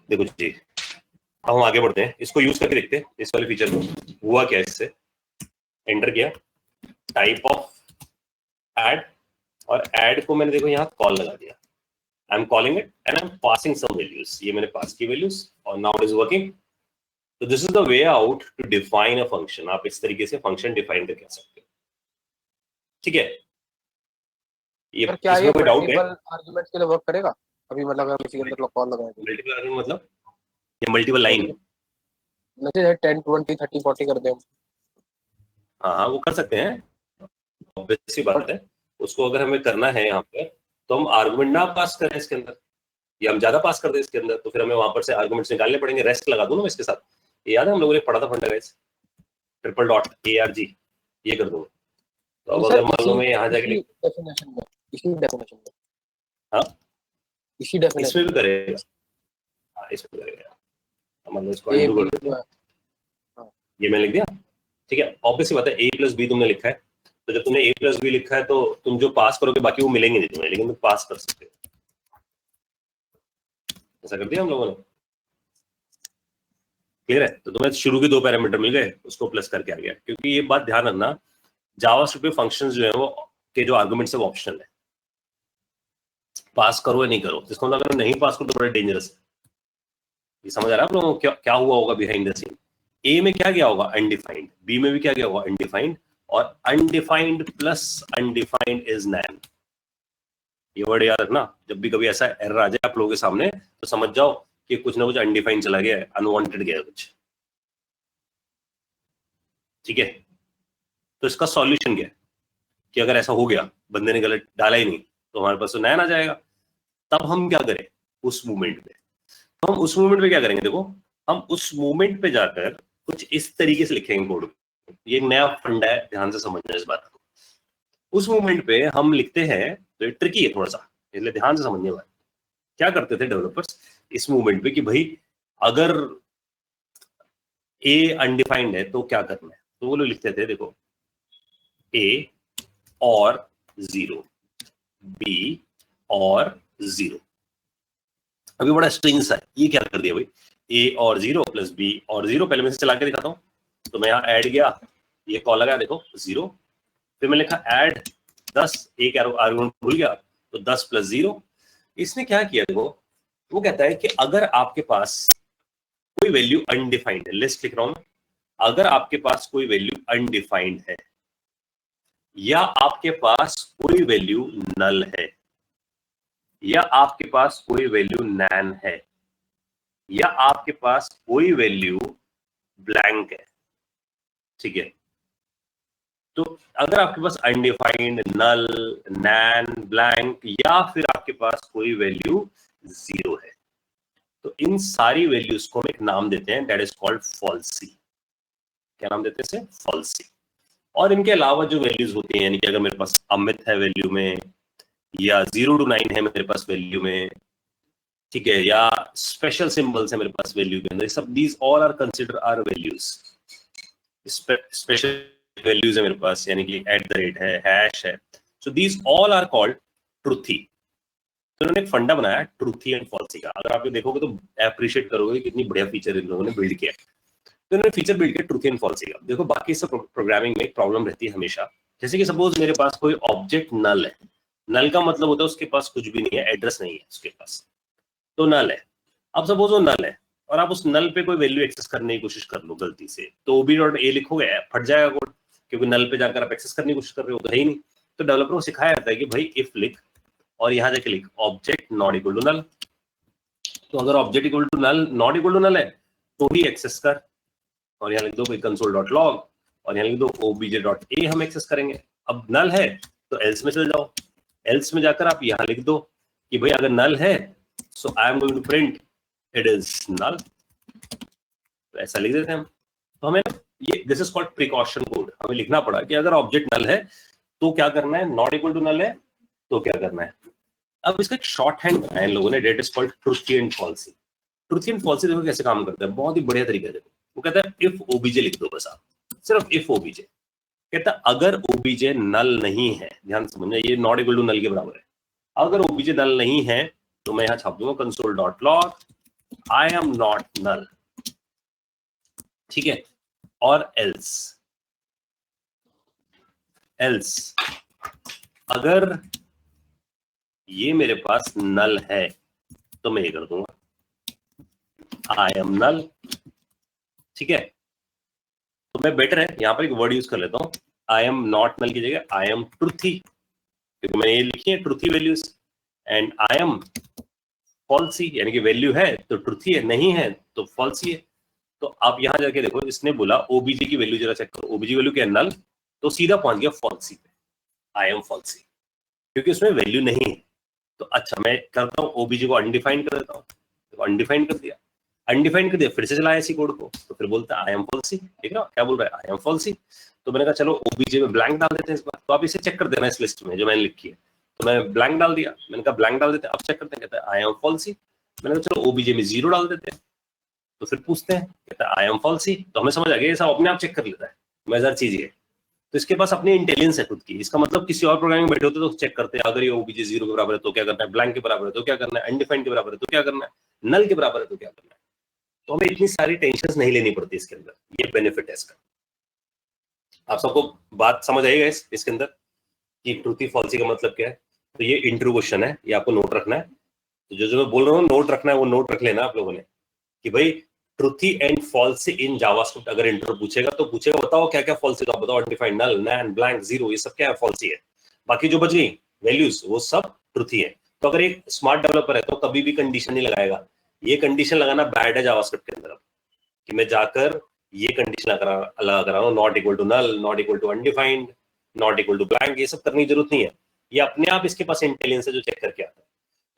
देखो जी, अब हम आगे बढ़ते हैं, इसको यूज करके देखते हैं इस वाले फीचर को हुआ क्या। इससे एंटर किया, टाइप ऑफ ऐड, और ऐड को मैंने देखो यहाँ कॉल लगा दिया, I am calling it and I am passing some values, ये मैंने पास की वैल्यूज और नाउ इट इज वर्किंग। तो this is the way out to define a function. आप इस तरीके से फंक्शन डिफाइन कर सकते हो, ठीक है। ये क्या इसमें कोई डाउट है? मल्टीपल आर्गुमेंट्स के लिए वर्क करेगा अभी, मतलब अगर किसी के अंदर कॉल लगाए तो मल्टीपल आर्गुमेंट मतलब ये मल्टीपल लाइन, जैसे 10 20 30 40 कर दे हम। हाँ वो कर सकते हैं, ऑब्वियस सी बात है। उसको अगर हमें करना है यहाँ पर तो हम आर्गुमेंट ना पास करें इसके अंदर, या हम ज्यादा पास कर दें इसके अंदर, तो फिर हमें वहां पर से आर्गुमेंट्स निकालने पड़ेंगे। रेस्ट लगा दूं ना इसके साथ, ये याद है हम लोगों ने पढ़ा था फंडा गाइस, ट्रिपल डॉट ARG, ये कर दूंगा। तो अब अगर मान लो मैं यहाँ जाके डेफिनेशन में, इसी डेफिनेशन में, हाँ इसी डेफिनेशन इसमें भी करेगा, हाँ इसमें करेगा, मान लो इसको अनडू कर देते हैं, ये मैंने लिख दिया, ठीक है। ऑब्वियस सी बात है, a प्लस बी तुमने लिखा है, तो जब तुमने a प्लस बी लिखा है तो तुम जो पास करोगे बाकी वो मिलेंगे नहीं तुम्हें, लेकिन तुम पास कर सकते हो। ऐसा कर दिया हम लोगों ने, क्लियर है। तो तुम्हें शुरू के 2 पैरामीटर मिल गए, उसको प्लस करके आ गया। क्योंकि ये बात ध्यान रखना, जावास्क्रिप्ट पे फंक्शंस जो है वो के जो आर्गुमेंट्स है वो ऑप्शनल है, पास करो या नहीं करो। जिसको मतलब अगर नहीं पास करो तो बड़ा डेंजरस है। ये समझ आ रहा है आप लोगों को क्या हुआ होगा बिहाइंड द सीन? ए में क्या गया होगा? अनडिफाइंड। बी में भी क्या गया होगा? अनडिफाइंड। और अनडिफाइंड प्लस अनडिफाइंड इज नैन। ये वर्ड याद रखना, जब भी कभी ऐसा एरर आ जाए आप लोगों के सामने तो समझ जाओ कि कुछ ना कुछ अनडिफाइंड चला गया है, अनवांटेड गया है कुछ, ठीक है। तो इसका सॉल्यूशन क्या है कि अगर ऐसा हो गया, बंदे ने गलत डाला ही नहीं, तो हमारे पास तो नैन आ जाएगा। तब हम क्या करें उस मूवमेंट में? तो हम उस मूवमेंट पे क्या करेंगे, देखो हम उस मूवमेंट पे जाकर कुछ इस तरीके से लिखेंगे कोड। ये एक नया फंडा है, ध्यान से समझना इस बात को। उस मूवमेंट पे हम लिखते हैं, तो ये ट्रिकी है थोड़ा सा, इसलिए ध्यान से समझने वाला। क्या करते थे डेवलपर्स इस मूवमेंट पे कि भाई अगर ए अनडिफाइंड है तो क्या करना है, तो वो लोग लिखते थे देखो ए और 0, बी और 0। अभी बड़ा स्ट्रिंग्स है, ये क्या कर दिया भाई, ए और 0 प्लस बी और 0। पहले मैं इसे चला के दिखाता हूँ। तो मैं यहाँ ऐड गया, ये कॉल लगा देखो 0, फिर मैं लिखा ऐड 10, एक आर्गुमेंट भूल गया तो 10 प्लस 0। इसने क्या किया देखो, वो कहता है कि अगर आपके पास कोई वैल्यू अनडिफाइंड है, लिस्ट लिख रहा हूं, अगर आपके पास कोई वैल्यू अनडिफाइंड है या आपके पास कोई वैल्यू नल है या आपके पास कोई वैल्यू नैन है या आपके पास कोई वैल्यू ब्लैंक है, ठीक है। तो अगर आपके पास अनडिफाइंड, नल, नैन, ब्लैंक या फिर आपके पास कोई वैल्यू 0 है, तो इन सारी वैल्यूज को हम एक नाम देते हैं, दैट इज कॉल्ड फॉल्सी। क्या नाम देते हैं इसे? फॉल्सी। और इनके अलावा जो वैल्यूज होती हैं, यानी कि अगर मेरे पास अमित है वैल्यू में, या 0 to 9 है मेरे पास वैल्यू में, ठीक है, या स्पेशल सिंबल्स है मेरे पास वैल्यू के अंदर, सब these all are consider are values. Special values है मेरे पास, यानी कि @ है, हैश है, so these all are called truthy. तो उन्होंने एक फंडा बनाया ट्रूथी एंड फॉल्सी का। अगर आप ये देखोगे तो अप्रिशिएट करोगे कितनी बढ़िया फीचर इन लोगों ने बिल्ड किया। तो इन्होंने फीचर बिल्ड किया ट्रूथी एंड फॉल्सी का। देखो बाकी सब प्रोग्रामिंग में एक प्रॉब्लम रहती है हमेशा, जैसे कि सपोज मेरे पास कोई ऑब्जेक्ट नल है। नल का मतलब होता है उसके पास कुछ भी नहीं है, एड्रेस नहीं है उसके पास, तो नल है। अब सपोज वो नल है और आप उस नल पे कोई वैल्यू एक्सेस करने की कोशिश कर लो गलती से, तो ob.a लिखोगे फट जाएगा कोड, क्योंकि नल पे जाकर आप एक्सेस करने की कोशिश कर रहे हो, तो है ही नहीं। तो डेवलपर को सिखाया जाता है कि भाई इफ लिख और यहाँ जाके लिख object not equal to null. तो अगर object equal to null not equal to null है तो ही एक्सेस कर, और यहाँ लिख दो console.log और यहाँ लिख दो obj.a हम एक्सेस करेंगे। अब नल है तो एल्स में चले जाओ, एल्स में जाकर आप यहाँ लिख दो कि भाई अगर नल है so I am going to print it is null, तो ऐसा लिख देते हैं हम। तो हमें ये this is called precaution code, हमें लिखना पड़ा कि अगर ऑब्जेक्ट नल है तो क्या करना है, नॉट इक्वल टू नल है तो क्या करना है। अब इसका एक शॉर्ट हैंड बनाया इन लोगों ने, that is called truthy and falsy. Truthy and falsy देखो कैसे काम करता है, बहुत ही बढ़िया तरीका है। वो कहता है इफ ओबीजे लिख दो बस, आप सिर्फ इफ ओबीजे। कहता है अगर ओबीजे नल नहीं है, ध्यान समझना ये नॉट इक्वल टू नल के बराबर है, अगर ओबीजे नल नहीं है तो मैं यहाँ छाप दूंगा console.log I am not null, ठीक है। और एल्स अगर ये मेरे पास नल है तो मैं ये कर दूंगा आई एम नल, ठीक है। तो मैं बेटर है यहाँ पर एक वर्ड यूज कर लेता हूँ, आई एम नॉट नल की जगह आई एम ट्रूथी, क्योंकि मैंने ये लिखी है truthy values, and I M falsies, यानी कि वैल्यू है तो ट्रूथी है, नहीं है तो फॉल्सी है। तो आप यहाँ जाके देखो, इसने बोला ओबीजे की वैल्यू जरा चेक करो, ओबीजे वैल्यू क्या है नल, तो सीधा पहुंच गया फॉल्सी पे, आई एम फॉल्सी, क्योंकि उसमें वैल्यू नहीं है। तो अच्छा मैं करता हूँ ओबीजे को अनडिफाइंड कर देता हूँ, तो अनडिफाइंड कर दिया, अनडिफाइंड कर दिया, फिर से चलाया इसी कोड को, तो फिर बोलता है आई एम फॉल्सी, ठीक है क्या बोल रहा है आई एम फॉल्सी। तो मैंने कहा चलो ओबीजे में ब्लैंक डाल देते हैं इस बार, तो आप इसे चेक कर देना इस लिस्ट में जो मैंने लिखी है। तो मैं ब्लैंक डाल दिया, मैंने कहा ब्लैंक डाल देते हैं, अब चेक करते हैं, कहता है आई एम फॉल्सी। मैंने कहा चलो ओबीजे में 0 डाल देते हैं, तो फिर पूछते हैं कहता है आई एम फॉल्सी, तो हमें समझ आ गया ये सब अपने आप चेक कर लेता है, मजेदार चीज है। तो इसके पास अपनी इंटेलिजेंस है खुद की। इसका मतलब किसी और प्रोग्रामिंग बैठे होते तो चेक करते हैं अगर ये ओबीजे 0 के बराबर है तो क्या करना है, ब्लैंक के बराबर है तो क्या करना है, अनडिफाइंड के बराबर है तो क्या करना है, नल के बराबर है तो क्या करना है। तो हमें इतनी सारी टेंशन नहीं लेनी पड़ती इसके अंदर, ये बेनिफिट है इसका। आप सबको बात समझ आएगा इसके अंदर कि ट्रूथी फॉल्सी का मतलब क्या है। तो ये इंटरव्यू क्वेश्चन है, ये आपको नोट रखना है। तो जो मैं बोल रहा हूँ नोट रखना है, वो नोट रख लेना आप लोगों ने कि भाई truthy and falsies in JavaScript अगर इंटरव्यू पूछेगा तो पूछेगा बताओ क्या क्या फॉल्सी, तो बताओ अनडिफाइंड, नल, नैन, ब्लैंक, 0, ये सब क्या है फॉल्सी है। बाकी जो बच गई वैल्यूज वो सब ट्रूथी है। तो अगर एक स्मार्ट डेवलपर है तो कभी भी कंडीशन नहीं लगाएगा। ये कंडीशन लगाना बैड है जावास्क्रिप्ट के अंदर, कि मैं जाकर ये कंडीशन लगा कर रहा हूँ not equal to null, not equal to undefined, not equal to blank, ये सब करने की जरूरत नहीं है। ये अपने आप इसके पास इंटेलिजेंस है जो चेक करके आता है।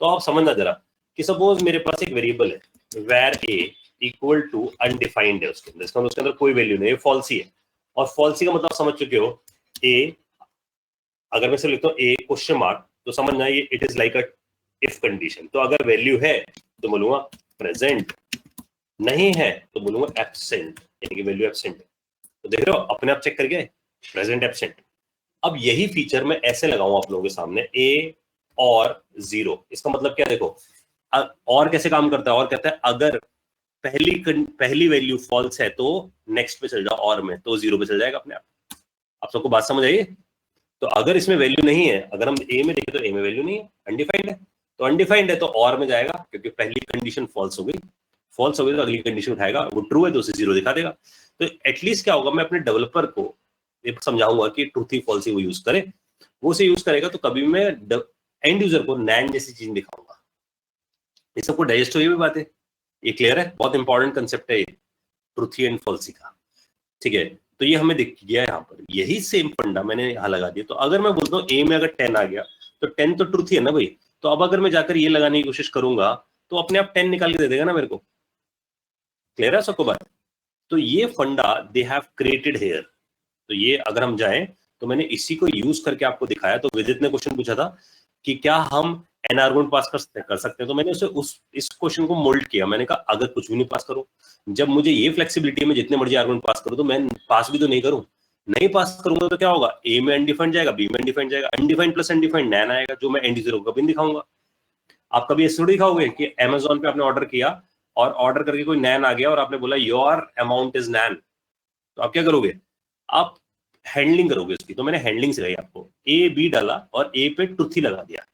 तो आप समझना जरा कि सपोज मेरे पास एक वेरिएबल है var a equal to undefined है, उसके अंदर उसके अंदर कोई वैल्यू नहीं है, फॉल्सी है। और फॉल्सी का मतलब समझ चुके हो, ए अगर मैं से लिखता हूँ ए क्वेश्चन मार्क, तो समझना ये it is like a if condition. तो अगर वैल्यू है तो बोलूंगा प्रेजेंट, नहीं है तो बोलूंगा एब्सेंट, यानी कि वैल्यू एब्सेंट है। तो देख रहे हो अपने आप चेक कर गए प्रेजेंट एब्सेंट। अब यही फीचर मैं ऐसे लगाऊं आप लोगों के सामने, ए और 0, इसका मतलब क्या देखो, और कैसे काम करता है, और कहता है अगर पहली वैल्यू फॉल्स है तो नेक्स्ट पे चल जाओ और में, तो 0 पे चल जाएगा अपने आप। आप सबको बात समझ आई? तो अगर इसमें वैल्यू नहीं है, अगर हम ए में देखें तो ए में वैल्यू नहीं है, अनडिफाइंड है, तो अनडिफाइंड है तो और में जाएगा, क्योंकि पहली कंडीशन फॉल्स हो गई, फॉल्स हो गई तो अगली कंडीशन उठाएगा, वो ट्रू है तो उसे 0 दिखा देगा। तो एटलीस्ट क्या होगा, मैं अपने डेवलपर को ये समझाऊंगा कि ट्रूथी फॉल्सी वो यूज करे, वो उसे यूज करेगा तो कभी मैं एंड यूजर को नैन जैसी चीज दिखाऊंगा। ये सबको डाइजेस्ट हुई भी बात है, ये क्लियर है? बहुत इंपॉर्टेंट कंसेप्ट है ये ट्रूथी एंड फॉल्सी का, ठीक है। तो ये हमें दिख गया यहाँ पर, यही सेम फंडा मैंने यहाँ लगा दिया। तो अगर मैं बोलता हूँ ए में अगर 10 आ गया तो 10 तो ट्रूथी है ना भाई, तो अब अगर मैं जाकर ये लगाने की कोशिश करूंगा तो अपने आप 10 निकाल के दे देगा ना मेरे को। क्लियर है सबको बात? तो ये फंडा दे हैव क्रिएटेड हियर। तो ये अगर हम जाएं तो मैंने इसी को यूज करके आपको दिखाया। तो विदित ने क्वेश्चन पूछा था कि क्या हम n आर्गुमेंट पास कर सकते हैं। तो मैंने उसे इस क्वेश्चन को मोल्ड किया। मैंने कहा अगर कुछ भी नहीं पास करूं, जब मुझे ये फ्लेक्सिबिलिटी में जितने मर्जी आर्गुमेंट पास करूं, तो मैं पास भी तो नहीं करूं। नहीं पास करूंगा तो क्या होगा, ए में अनडिफाइंड जाएगा, बी में अनडिफाइंड जाएगा, अनडिफाइंड प्लस अनडिफाइंड नैन आएगा, जो मैं एंड जीरो कभी नहीं दिखाऊंगा। आप कभी ऐसे दिखाओगे कि अमेजोन पे आपने ऑर्डर किया और ऑर्डर करके कोई नैन आ गया और आपने बोला योर अमाउंट इज नैन, तो आप क्या करोगे, आप हैंडलिंग करोगे उसकी। तो मैंने हैंडलिंग सिखाई आपको, ए बी डाला और ए पे ट्रूथ ही लगा दिया।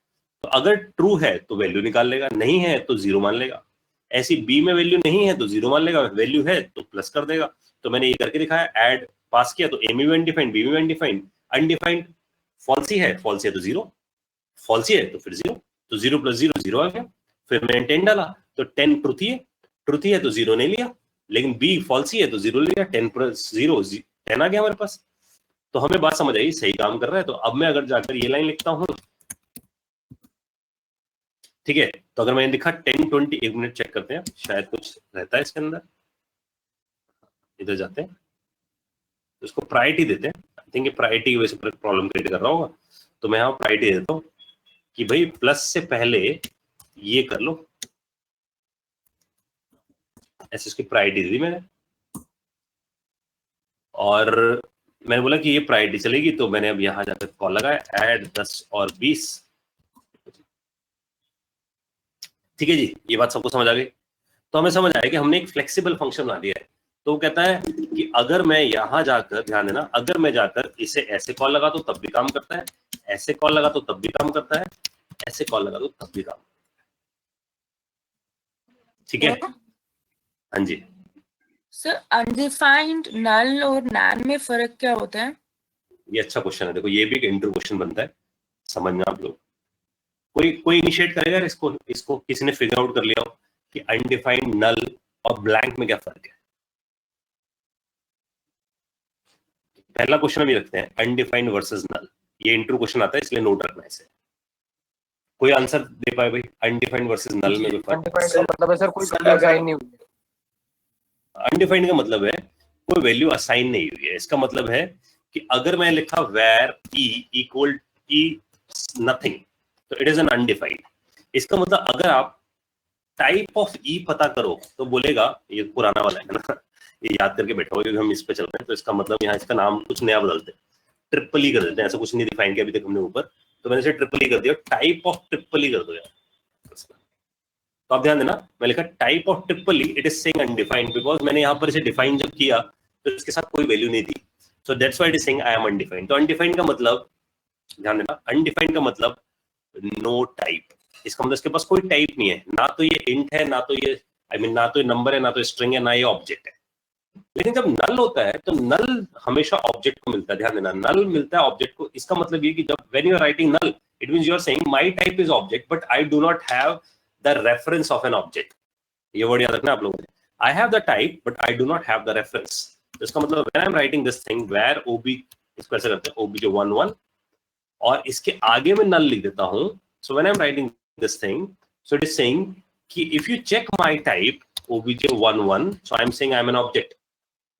तो अगर ट्रू है तो वैल्यू निकाल लेगा, नहीं है तो जीरो मान लेगा। ऐसी बी में वैल्यू नहीं है तो जीरो मान लेगा, वैल्यू है तो प्लस कर देगा। तो मैंने ये करके दिखाया, ऐड पास किया तो ए में भी अनडिफाइंड, बी में अनडिफाइंड, अनडिफाइंड फॉल्सी है तो जीरो, फॉल्सी है तो फिर जीरो, तो जीरो प्लस जीरो जीरो आ गया। फिर मैंने 10 डाला तो 10 ट्रूथी है तो जीरो नहीं लिया, लेकिन बी फॉल्सी है तो जीरो लिया, 10 प्लस जीरो 10 आ गया हमारे पास। तो हमें बात समझ आई, सही काम कर रहा है। तो अब मैं अगर जाकर ये लाइन लिखता हूं, ठीक है, तो अगर मैंने लिखा 10 20, एक मिनट चेक करते हैं, शायद कुछ रहता है इसके अंदर। इधर जाते हैं तो इसको प्रायोरिटी देते हैं। आई थिंक ये प्रायोरिटी की वजह से प्रॉब्लम क्रिएट कर रहा होगा। तो मैं यहाँ प्रायोरिटी देता हूँ कि भाई प्लस से पहले ये कर लो, ऐसे इसकी प्रायोरिटी दी मैंने। और मैंने बोला कि ये प्रायोरिटी चलेगी, तो मैंने अब यहां जाकर कॉल लगाया, ऐड 10 और 20। ठीक है जी, ये बात सबको समझ आ गई। तो हमें समझ आया कि हमने एक फ्लेक्सिबल फंक्शन बना दिया है। तो वो कहता है कि अगर मैं यहां जाकर, ध्यान देना, अगर मैं जाकर इसे ऐसे कॉल लगा तो तब भी काम करता है, ऐसे कॉल लगा तो तब भी काम करता है, ऐसे कॉल लगा तो तब भी काम करता है। ठीक है, हाँ जी सर, अनडिफाइंड नल और नैन में फर्क क्या होता है? ये अच्छा क्वेश्चन है। देखो ये भी एक इंटरव्यू क्वेश्चन बनता है, समझना आप लोग। कोई इनिशिएट करेगा इसको किसी ने फिगर आउट कर लिया हो कि अनडिफाइंड नल और ब्लैंक में क्या फर्क है। पहला क्वेश्चन अभी रखते हैं, अनडिफाइंड वर्सेस नल। ये इंटरव्यू क्वेश्चन आता है, इसलिए नोट रखना है इसे। कोई आंसर दे पाए भाई, अनडिफाइंड वर्सेस नल में कोई फर्क? अनडिफाइंड का मतलब है सर कोई वैल्यू असाइन नहीं हुई है। अनडिफाइंड का मतलब है कोई वैल्यू असाइन नहीं हुई है। इसका मतलब है कि अगर मैं लिखा var e equal e nothing, तो इट इज एन अनडिफाइंड। इसका मतलब अगर आप टाइप ऑफ ई पता करो तो बोलेगा, ये पुराना वाला है ना, ये याद करके बैठो क्योंकि हम इस पे चल रहे हैं। तो इसका मतलब यहाँ इसका नाम कुछ नया बदलते हैं, ट्रिपल ई कर देते हैं। ऐसा कुछ नहीं डिफाइन किया अभी तक हमने ऊपर, तो मैंने इसे ट्रिपल ई कर दिया, टाइप ऑफ ट्रिपल ई कर दो यार। तो आप ध्यान देना, मैं लिखा type of triple E, it is saying undefined, because मैंने यहाँ पर इसे डिफाइन जब किया तो इसके साथ कोई वैल्यू नहीं थी। So that's why it is saying I M undefined. तो अनडिफाइंड का मतलब, ध्यान देना, अनडिफाइंड का मतलब नो टाइप। इसका मतलब इसके पास कोई टाइप नहीं है, ना तो ये इंट है, ना तो ये ना तो ये नंबर है, ना तो स्ट्रिंग है, ना ये ऑब्जेक्ट है। लेकिन जब नल होता है तो नल हमेशा ऑब्जेक्ट को मिलता है। ध्यान देना, नल मिलता है ऑब्जेक्ट को। इसका मतलब ये कि जब when you are writing null, it means you are saying my type is object but I do not have the reference of an object. ये वर्ड याद रखना आप लोगों ने, I have the type but I do not have the reference. तो इसका मतलब when I am writing this thing var OB, इसको ऐसे करते हैं obj11 और इसके आगे में नल लिख देता हूं। So when I am writing this thing, so it is saying कि if you check my type obj11, so I am saying I am an object.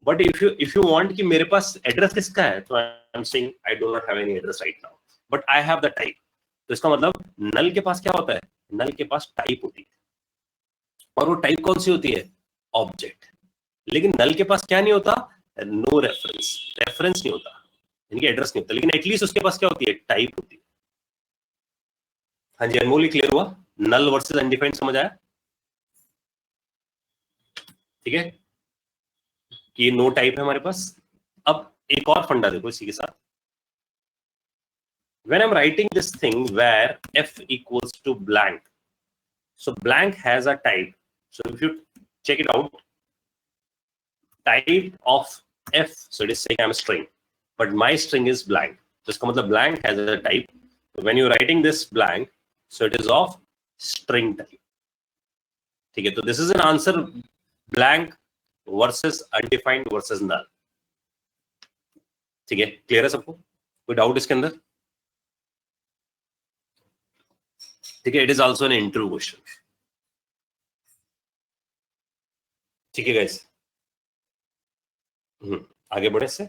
But if you want कि मेरे पास एड्रेस किसका है, तो I am saying I do not have any address right now, but I have the type. तो इसका मतलब नल के पास क्या होता है, नल के पास टाइप होती है, और वो टाइप कौन सी होती है, ऑब्जेक्ट। लेकिन नल के पास क्या नहीं होता, नो रेफरेंस, रेफरेंस नहीं होता, इनके एड्रेस नहीं होता, लेकिन एटलीस्ट उसके पास क्या होती है, टाइप होती है। हाँ जी, अनमोल क्लियर हुआ, नल वर्सेस अनडिफाइंड समझ आया? ठीक है, कि ये नो टाइप है हमारे पास। अब एक और फंडा देखो इसी के साथ, when I'm writing this thing where f equals to blank, so blank has a type. So if you check it out, type of f, so it is saying I'm a string, but my string is blank. So इसका मतलब blank has a type. So when you're writing this blank, so it is of string type. ठीक है, तो this is an answer, blank versus undefined versus null. ठीक है, clear है सबको, कोई डाउट इसके अंदर? ठीक है, it is also an interview question. ठीक है गाइस, आगे बढ़े से।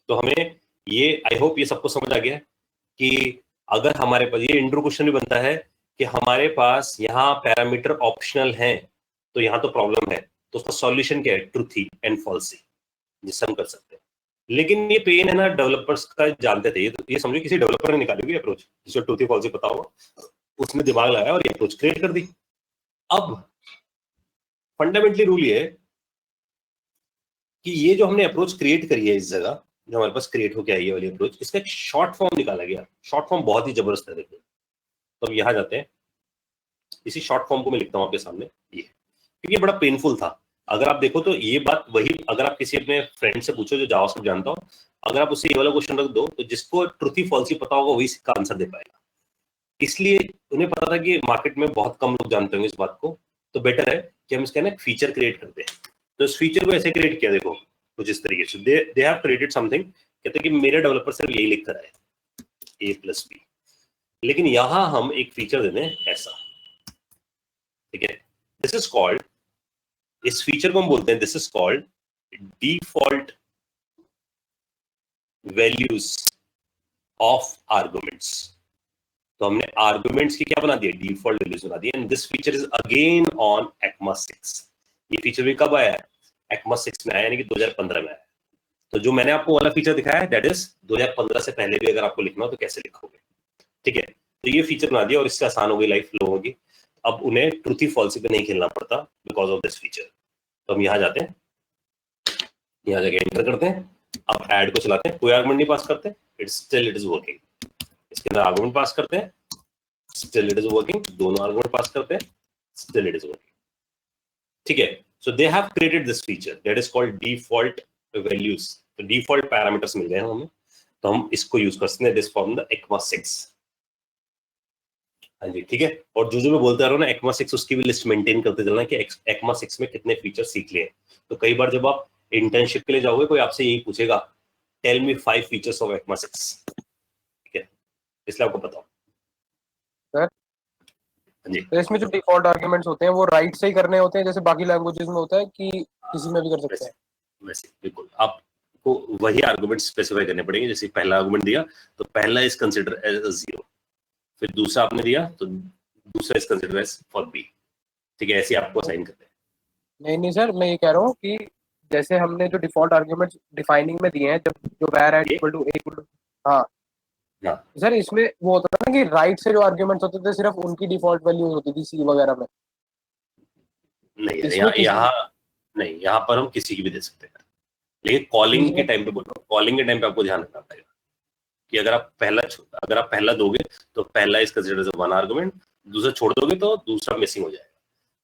तो हमें ये, आई होप ये सबको समझ आ गया कि अगर हमारे पास ये इंट्रो क्वेश्चन भी बनता है कि हमारे पास यहाँ पैरामीटर ऑप्शनल हैं, तो यहाँ तो प्रॉब्लम है, तो उसका सॉल्यूशन क्या है, ट्रूथी एंड फॉल्सी, जिससे हम कर सकते हैं। लेकिन ये पेन है ना डेवलपर्स का, जानते थे ये समझो किसी डेवलपर ने निकाली हुई अप्रोच जिसको ट्रूथी फॉल्सी पता होगा, उसने दिमाग लगाया और ये अप्रोच क्रिएट कर दी। अब फंडामेंटली रूल ये है कि ये जो हमने अप्रोच क्रिएट करी है, इस जगह जो हमारे पास क्रिएट होकर आई है वाली अप्रोच, इसका एक शॉर्ट फॉर्म निकाला गया। शॉर्ट फॉर्म बहुत ही जबरदस्त है, देखिए। तो हम यहाँ जाते हैं, इसी शॉर्ट फॉर्म को मैं लिखता हूँ आपके सामने, ये क्योंकि बड़ा पेनफुल था। अगर आप देखो तो ये बात वही, अगर आप किसी अपने फ्रेंड से पूछो जो जावास्क्रिप्ट जानता हो, अगर आप उसे ये वाला क्वेश्चन रख दो तो जिसको ट्रूथी फॉल्सी पता होगा वही इसका आंसर दे पाएगा। इसलिए उन्हें पता था कि मार्केट में बहुत कम लोग जानते होंगे इस बात को, तो बेटर है कि हम इसका ना फीचर क्रिएट करते हैं। तो इस फीचर को ऐसे क्रिएट किया, देखो कुछ इस तरीके से, दे हैव क्रिएटेड समथिंग, कहते हैं कि मेरे डेवलपर सिर्फ यही लिख कर आए A+B, लेकिन यहां हम एक फीचर दे दें ऐसा, ठीक है। दिस इज कॉल्ड, इस फीचर को हम बोलते हैं, this is called default values of arguments. तो हमने आर्गुमेंट्स की क्या बना दिया, डिफॉल्ट वैल्यूज बना दी, and this feature is again on ECMA 6। ये फीचर भी कब आया है, ECMA 6 में आया, यानी कि 2015 में आया। तो जो मैंने आपको वाला फीचर दिखाया है, दैट इज 2015 से पहले भी अगर आपको लिखना हो तो कैसे लिखोगे, ठीक है। तो ये फीचर बना दिया और इससे आसान हो गई लाइफ लोगों की। अब उन्हें ट्रूथी फॉल्सी पे नहीं खेलना पड़ता बिकॉज ऑफ दिस फीचर। तो हम यहाँ जाते हैं, यहाँ जाके एंटर करते हैं, अब ऐड को चलाते हैं, कोई आर्गुमेंट नहीं पास करते, इट इज वर्किंग। इसके अंदर आर्गुमेंट पास करते हैं, स्टिल इट इज वर्किंग, दोनों आर्गुमेंट पास करते हैं, स्टिल इट इज वर्किंग, ठीक है। So they have created this feature that is called default values. तो डिफॉल्ट पैरामीटर्स मिल गए हैं हमें, तो हम इसको यूज कर सकते हैं, दिस फ्रॉम द ECMA 6। हाँ जी, ठीक है। और जो मैं बोलता रहा हूँ ना ECMA 6, उसकी भी लिस्ट मेंटेन करते चलना कि ECMA 6 में कितने फीचर सीख लिए। तो कई बार जब आप इंटर्नशिप के लिए जाओगे, कोई आपसे यही पूछेगा, tell me 5 features of ECMA 6, ठीक है, इसलिए आपको बताओ सर। जी। तो इसमें जो डिफॉल्ट आर्गुमेंट्स होते हैं वो राइट से ही करने होते हैं जैसे बाकी लैंग्वेजेस में होता है, कि किसी में भी कर सकते हैं? वैसे बिल्कुल आपको वही आर्गुमेंट स्पेसिफाई करने पड़ेंगे। जैसे पहला आर्गुमेंट दिया तो पहला इज कंसिडर एज 0, फिर दूसरा आपने दिया तो दूसरा is consider as for b, ठीक है। ऐसे आपको असाइन करते हैं। नहीं सर, मैं ये कह रहा हूँ कि जैसे हमने जो डिफॉल्ट आर्गुमेंट्स डिफाइनिंग में दिए हैं, जब जो var at equal to a, हाँ सर, इसमें वो होता था ना कि राइट से जो आर्गुमेंट्स होते थे सिर्फ उनकी डिफॉल्ट वैल्यूज होती थी सी वगैरह में। नहीं, यहाँ पर हम किसी की भी दे सकते हैं, लेकिन कॉलिंग के टाइम पे बोल रहा हूँ, कॉलिंग के टाइम पे आपको ध्यान रखना पड़ेगा कि अगर आप पहला दोगे तो पहला is considered as one argument, दूसरा छोड़ दोगे तो दूसरा मिसिंग हो जाएगा।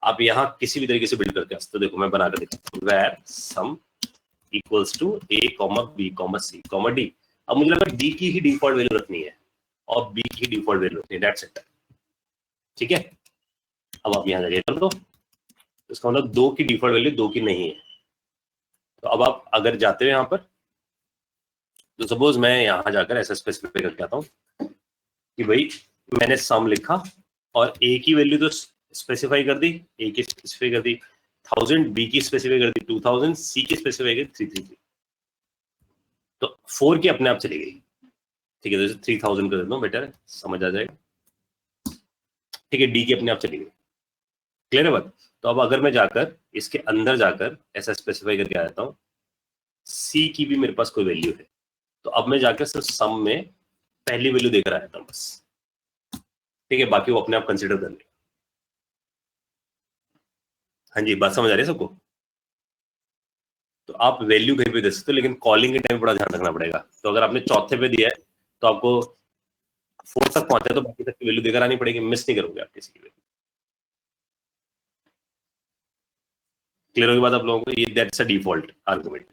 आप यहाँ किसी भी तरीके से बिल्ड करके तो देखो मैं बना कर दिखाता हूँ, where sum equals to a, b, c, d। अब मुझे लगा d की ही डिफॉल्ट वैल्यू रखनी है और b की डिफॉल्ट वैल्यू रखनी है, दैट्स इट, ठीक है। अब आप यहाँ जाके कर दो, इसका मतलब 2 की डिफॉल्ट वैल्यू 2 की नहीं है। तो अब आप अगर जाते हो यहाँ पर, तो सपोज मैं यहाँ जाकर ऐसा स्पेसिफाई करके आता हूँ कि भाई मैंने सम लिखा और a की वैल्यू तो स्पेसिफाई कर दी, a की स्पेसिफाई कर दी 1000, b की स्पेसिफाई कर दी 2000, c की स्पेसिफाई कर दी 333, तो 4 की अपने आप चली गई, ठीक है। तो 3000 कर देता हूँ, बेटर है, समझ आ जाएगा, ठीक है। d की अपने आप चली गई, क्लियर है बात। तो अब अगर मैं जाकर इसके अंदर जाकर ऐसा स्पेसिफाई करके आ जाता हूँ, c की भी मेरे पास कोई वैल्यू है, तो अब मैं जाकर सिर्फ सम में पहली वैल्यू देकर आ जाता हूँ बस, ठीक है, बाकी वो अपने आप कंसिडर कर लेगा। हाँ जी, बात समझ आ रही है सबको। तो आप वैल्यू कहीं पे दे सकते हो, लेकिन कॉलिंग के टाइम बड़ा ध्यान रखना पड़ेगा। तो अगर आपने चौथे पे दिया है तो आपको 4 तक पहुंचा तो बाकी तक की वैल्यू देकर आनी पड़ेगी, मिस नहीं करोगे आप किसी की वैल्यू। क्लियर होगी बात आप लोगों को, ये दैट्स अ डिफॉल्ट आर्गुमेंट।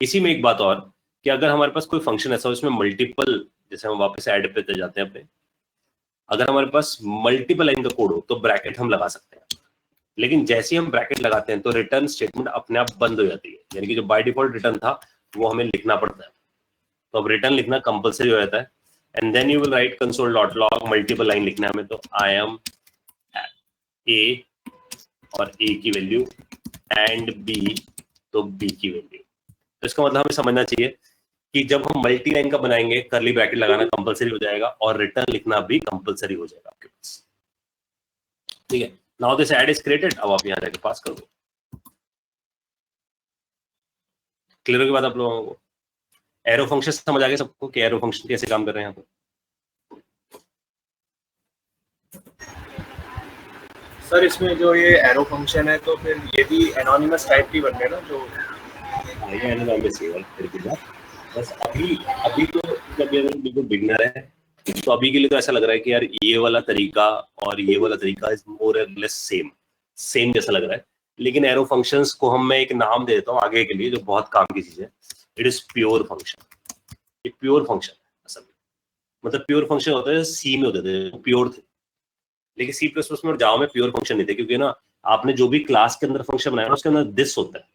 इसी में एक बात और कि अगर हमारे पास कोई फंक्शन ऐसा हो इसमें मल्टीपल, जैसे हम वापस ऐड पे जाते हैं अपने, अगर हमारे पास मल्टीपल लाइन का कोड हो तो ब्रैकेट हम लगा सकते हैं, लेकिन जैसे ही हम ब्रैकेट लगाते हैं तो रिटर्न स्टेटमेंट अपने आप बंद हो जाती है, यानी कि जो बाय डिफॉल्ट रिटर्न था वो हमें लिखना पड़ता है। तो अब रिटर्न लिखना कंपलसरी हो जाता है, and then you will write console.log, multiple line लिखना है हमें, तो आई एम ए और ए की वैल्यू एंड बी, तो बी की वैल्यू। तो इसका मतलब हमें समझना चाहिए कि जब हम मल्टी लाइन का बनाएंगे कर्ली ब्रैकेट लगाना कंपलसरी हो जाएगा और रिटर्न लिखना भी कंपलसरी हो जाएगा आपके पास। ठीक है, now this add is created. अब आप यहां जाके पास कर दो। क्लियर होगी बात आप लोगों को? एरो फंक्शन समझ आ गया सबको कि एरो फंक्शन कैसे काम कर रहे हैं यहाँ पर? सर इसमें जो ये एरो फंक्शन है तो फिर ये भी एनोनिमस टाइप की बन गए ना, जो ये एनोनिमस है फिर भी बस अभी तो जब ये बिल्कुल बिगनर है तो अभी के लिए तो ऐसा लग रहा है कि यार ये वाला तरीका और ये वाला तरीका इज मोर और लेस सेम जैसा लग रहा है। लेकिन एरो फंक्शंस को मैं एक नाम दे देता हूँ आगे के लिए जो बहुत काम की चीज है। It is pure function. ये प्योर फंक्शन है असल में। मतलब प्योर फंक्शन होता है सी में होते थे, प्योर थे, लेकिन सी प्लस प्लस में और जावा में प्योर फंक्शन नहीं थे, क्योंकि ना आपने जो भी क्लास के अंदर फंक्शन बनाया ना उसके अंदर दिस होता है,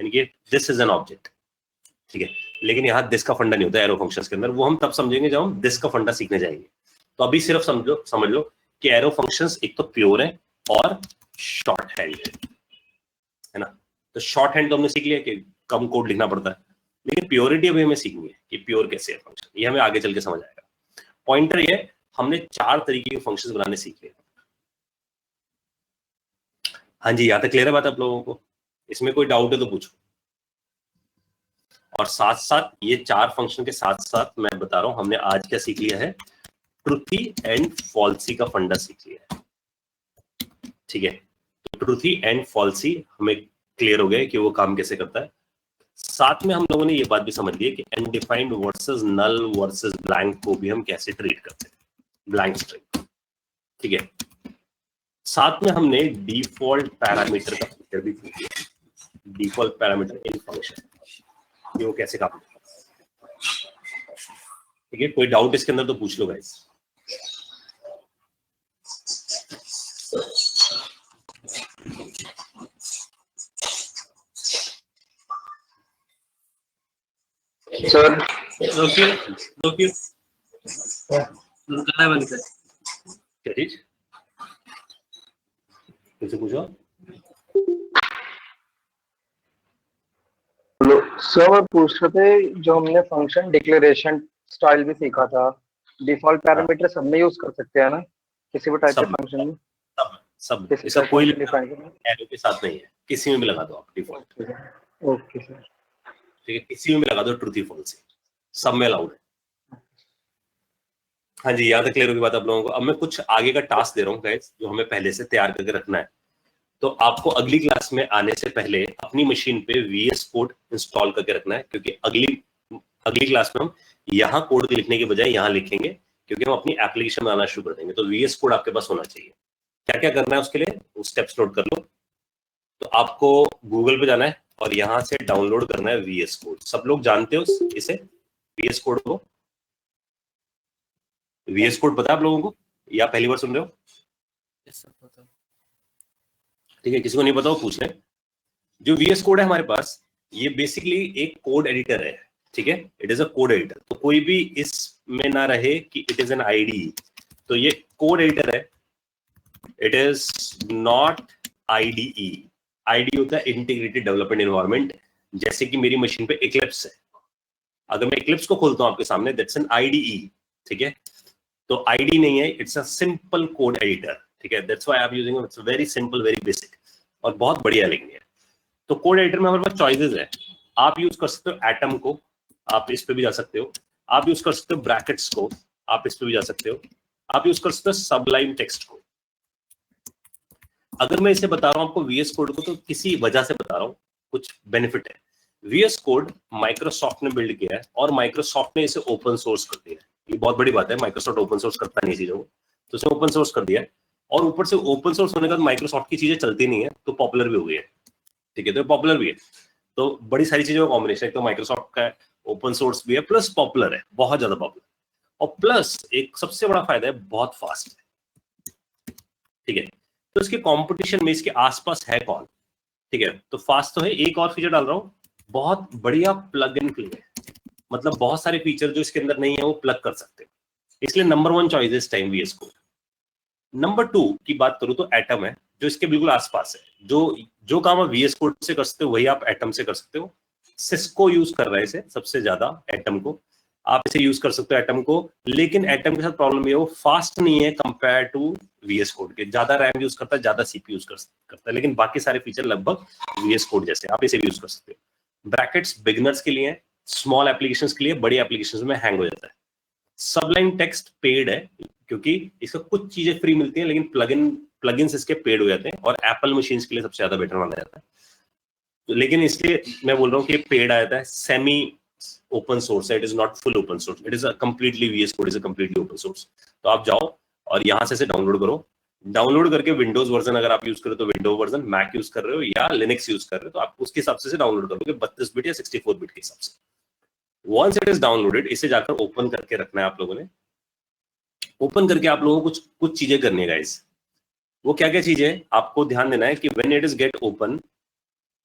यानी कि दिस इज एन ऑब्जेक्ट। ठीक है, लेकिन यहाँ दिस का फंडा नहीं होता एरो फंक्शंस के अंदर। वो हम तब समझेंगे जब हम दिस का फंडा सीखने जाएंगे। तो अभी सिर्फ समझ लो कि एरो फंक्शंस एक तो प्योर है और शॉर्ट हैंड है ना। तो शॉर्ट हैंड तो हमने सीख लिया कि कम कोड लिखना पड़ता है, लेकिन प्योरिटी अभी हमें सीखनी है कि प्योर कैसे है फंक्शन। ये हमें आगे चल के समझ आएगा। पॉइंटर ये हमने 4 तरीके के फंक्शंस बनाने सीख लिए। हाँ जी, यहाँ तक क्लियर है बात आप लोगों को? इसमें कोई डाउट है तो पूछो। और साथ साथ ये 4 फंक्शन के साथ साथ मैं बता रहा हूं हमने आज क्या सीख लिया है, ट्रुथी एंड फॉल्सी का फंडा सीख लिया है। ठीक है, तो ट्रुथी एंड फॉल्सी हमें क्लियर हो गया कि वो काम कैसे करता है। साथ में हम लोगों ने ये बात भी समझ ली कि अनडिफाइंड वर्सेस नल वर्सेस ब्लैंक को भी हम कैसे ट्रीट करते हैं, ब्लैंक स्ट्रिंग। ठीक है, साथ में हमने डिफॉल्ट पैरामीटर का फीचर भी सीख लिया। डिफॉल्ट पैरामीटर इन फंक्शन वो कैसे काम करता है। ठीक है, कोई डाउट इसके अंदर तो पूछ लो गाइस। सर क्या चीज मुझसे पूछो। सर मैं पूछ रहे थे, जो हमने फंक्शन डिक्लेरेशन स्टाइल भी सीखा था, डिफॉल्ट पैरामीटर सब में यूज कर सकते हैं ना, किसी भी टाइप के फंक्शन में? सब इसका कोई एरो के साथ नहीं है, किसी में भी लगा दो आप डिफॉल्ट। ओके सर, ठीक है, किसी में भी लगा दो ट्रुथी फॉल्सी, सब में अलाउड है। हाँ जी, यहाँ तक क्लियर होगी बात आप लोगों को? अब मैं कुछ आगे का टास्क दे रहा हूँ गाइस, जो हमें पहले से तैयार करके रखना है। तो आपको अगली क्लास में आने से पहले अपनी मशीन पे VS कोड इंस्टॉल करके रखना है, क्योंकि अगली क्लास में हम यहाँ कोड लिखने के बजाय यहाँ लिखेंगे, क्योंकि हम अपनी एप्लीकेशन बनाना शुरू कर देंगे। तो VS कोड आपके पास होना चाहिए। क्या क्या करना है उसके लिए, वो स्टेप्स नोट कर लो। तो आपको गूगल पे जाना है और यहाँ से डाउनलोड करना है VS कोड। सब लोग जानते हो इसे, VS कोड को? VS कोड पता है आप लोगों को या पहली बार सुन रहे हो? ठीक है, किसी को नहीं पता वो पूछ लें। जो VS कोड है हमारे पास, ये बेसिकली एक कोड एडिटर है। ठीक है, it is a code editor. तो कोई भी इसमें ना रहे कि इट इज एन IDE। तो ये कोड एडिटर है, it is not IDE। IDE होता है इंटीग्रेटेड डेवलपमेंट एनवायरनमेंट। जैसे कि मेरी मशीन पे इक्लिप्स है, अगर मैं इक्लिप्स को खोलता हूं आपके सामने, दैट्स एन IDE। ठीक है, तो IDE नहीं है, it's a simple code editor. ठीक है, that's why I am using, it's very simple, very basic और बहुत बढ़िया लिखनी है। तो कोड एडिटर में हमारे पास चॉइसेस है। आप यूज कर सकते हो एटम को, आप इस पे भी जा सकते हो। आप यूज कर सकते हो ब्रैकेट्स को, आप इस पे भी जा सकते हो। आप यूज कर सकते हो सबलाइन टेक्स्ट को। अगर मैं इसे बता रहा हूं आपको VS कोड को, तो किसी वजह से बता रहा हूं, कुछ बेनिफिट है। VS कोड माइक्रोसॉफ्ट ने बिल्ड किया है और माइक्रोसॉफ्ट ने इसे ओपन सोर्स कर दिया है। ये बहुत बड़ी बात है, माइक्रोसॉफ्ट ओपन सोर्स करता नहीं चीजों को, तो इसे ओपन सोर्स कर दिया है। और ऊपर से ओपन सोर्स होने के बाद माइक्रोसॉफ्ट की चीजें चलती नहीं है, तो पॉपुलर भी हो गई है। ठीक है, तो पॉपुलर भी है, तो बड़ी सारी चीजों का कॉम्बिनेशन है। तो माइक्रोसॉफ्ट का ओपन सोर्स भी है, प्लस पॉपुलर है, बहुत ज्यादा पॉपुलर। और प्लस एक सबसे बड़ा फायदा है, बहुत फास्ट है। ठीक है, तो इसके कंपटीशन में इसके आसपास है कौन? ठीक है, तो फास्ट तो है। एक और फीचर डाल रहा हूं, बहुत बढ़िया प्लग एंड प्ले है। मतलब बहुत सारे फीचर जो इसके अंदर नहीं है वो प्लग कर सकते हैं, इसलिए नंबर 1 चॉइस इस टाइम VS कोड। नंबर 2 की बात करूं तो एटम है, जो इसके बिल्कुल आसपास है। जो काम आप VS कोड से कर सकते हो वही आप एटम से कर सकते हो। सिस्को यूज कर रहा है इसे सबसे ज्यादा, एटम को। आप इसे यूज कर सकते हो एटम को, लेकिन एटम के साथ प्रॉब्लम ये, वो फास्ट नहीं है कंपेयर टू VS कोड के। ज्यादा रैम यूज करता है, ज्यादा CPU यूज करता है, लेकिन बाकी सारे फीचर लगभग VS कोड जैसे। आप इसे भी यूज कर सकते हो। ब्रैकेट्स बिगिनर्स के लिए, स्मॉल एप्लीकेशंस के लिए, बड़ी एप्लीकेशंस में हैंग हो जाता है। सबलाइन टेक्स्ट पेड है, क्योंकि इसका कुछ चीजें फ्री मिलती हैं, लेकिन प्लगइन्स इसके पेड हो जाते हैं, और एप्पल मशीन्स के लिए सबसे ज्यादा बेटर माना जाता है। तो लेकिन इसलिए मैं बोल रहा हूँ कि पेड आ जाता है, सेमी ओपन सोर्स है, it is not full open source, it is a completely VS code is a completely open source. तो आप जाओ और यहां से डाउनलोड करो। डाउनलोड करके विंडोज वर्जन अगर आप यूज करो तो विंडो वर्जन, मैक यूज कर रहे हो या लिनक्स यूज कर रहे हो तो आप उसके हिसाब से डाउनलोड करोगे, 32 बिट या 64 बिट के हिसाब से। वंस इट इज डाउनलोडेड, इसे जाकर ओपन करके रखना है आप लोगों ने। ओपन करके आप लोगों को कुछ चीजें करनी है गाइस। वो क्या क्या चीजें आपको ध्यान देना है कि when it is get open,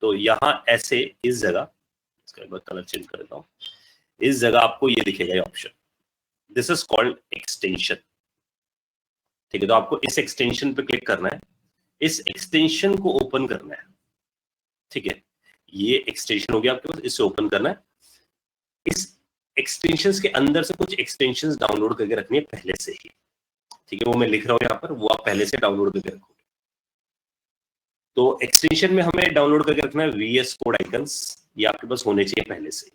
तो यहां ऐसे इस जगह, इसका एक बार कलर चेंज कर देता हूं, इस जगह आपको ये दिखेगा ये option, this is called extension. ठीक है, तो आपको इस एक्सटेंशन पे क्लिक करना है, इस एक्सटेंशन को ओपन करना है। ठीक है, ये एक्सटेंशन हो गया आपके पास, इसे ओपन करना है। इस एक्सटेंशंस के अंदर से कुछ एक्सटेंशंस डाउनलोड करके रखनी है पहले से ही। ठीक है, वो मैं लिख रहा हूं यहाँ पर, वो आप पहले से डाउनलोड करके रखोगे। तो एक्सटेंशन में हमें डाउनलोड करके रखना है VS कोड आइकन्स, ये आपके पास होने चाहिए पहले से।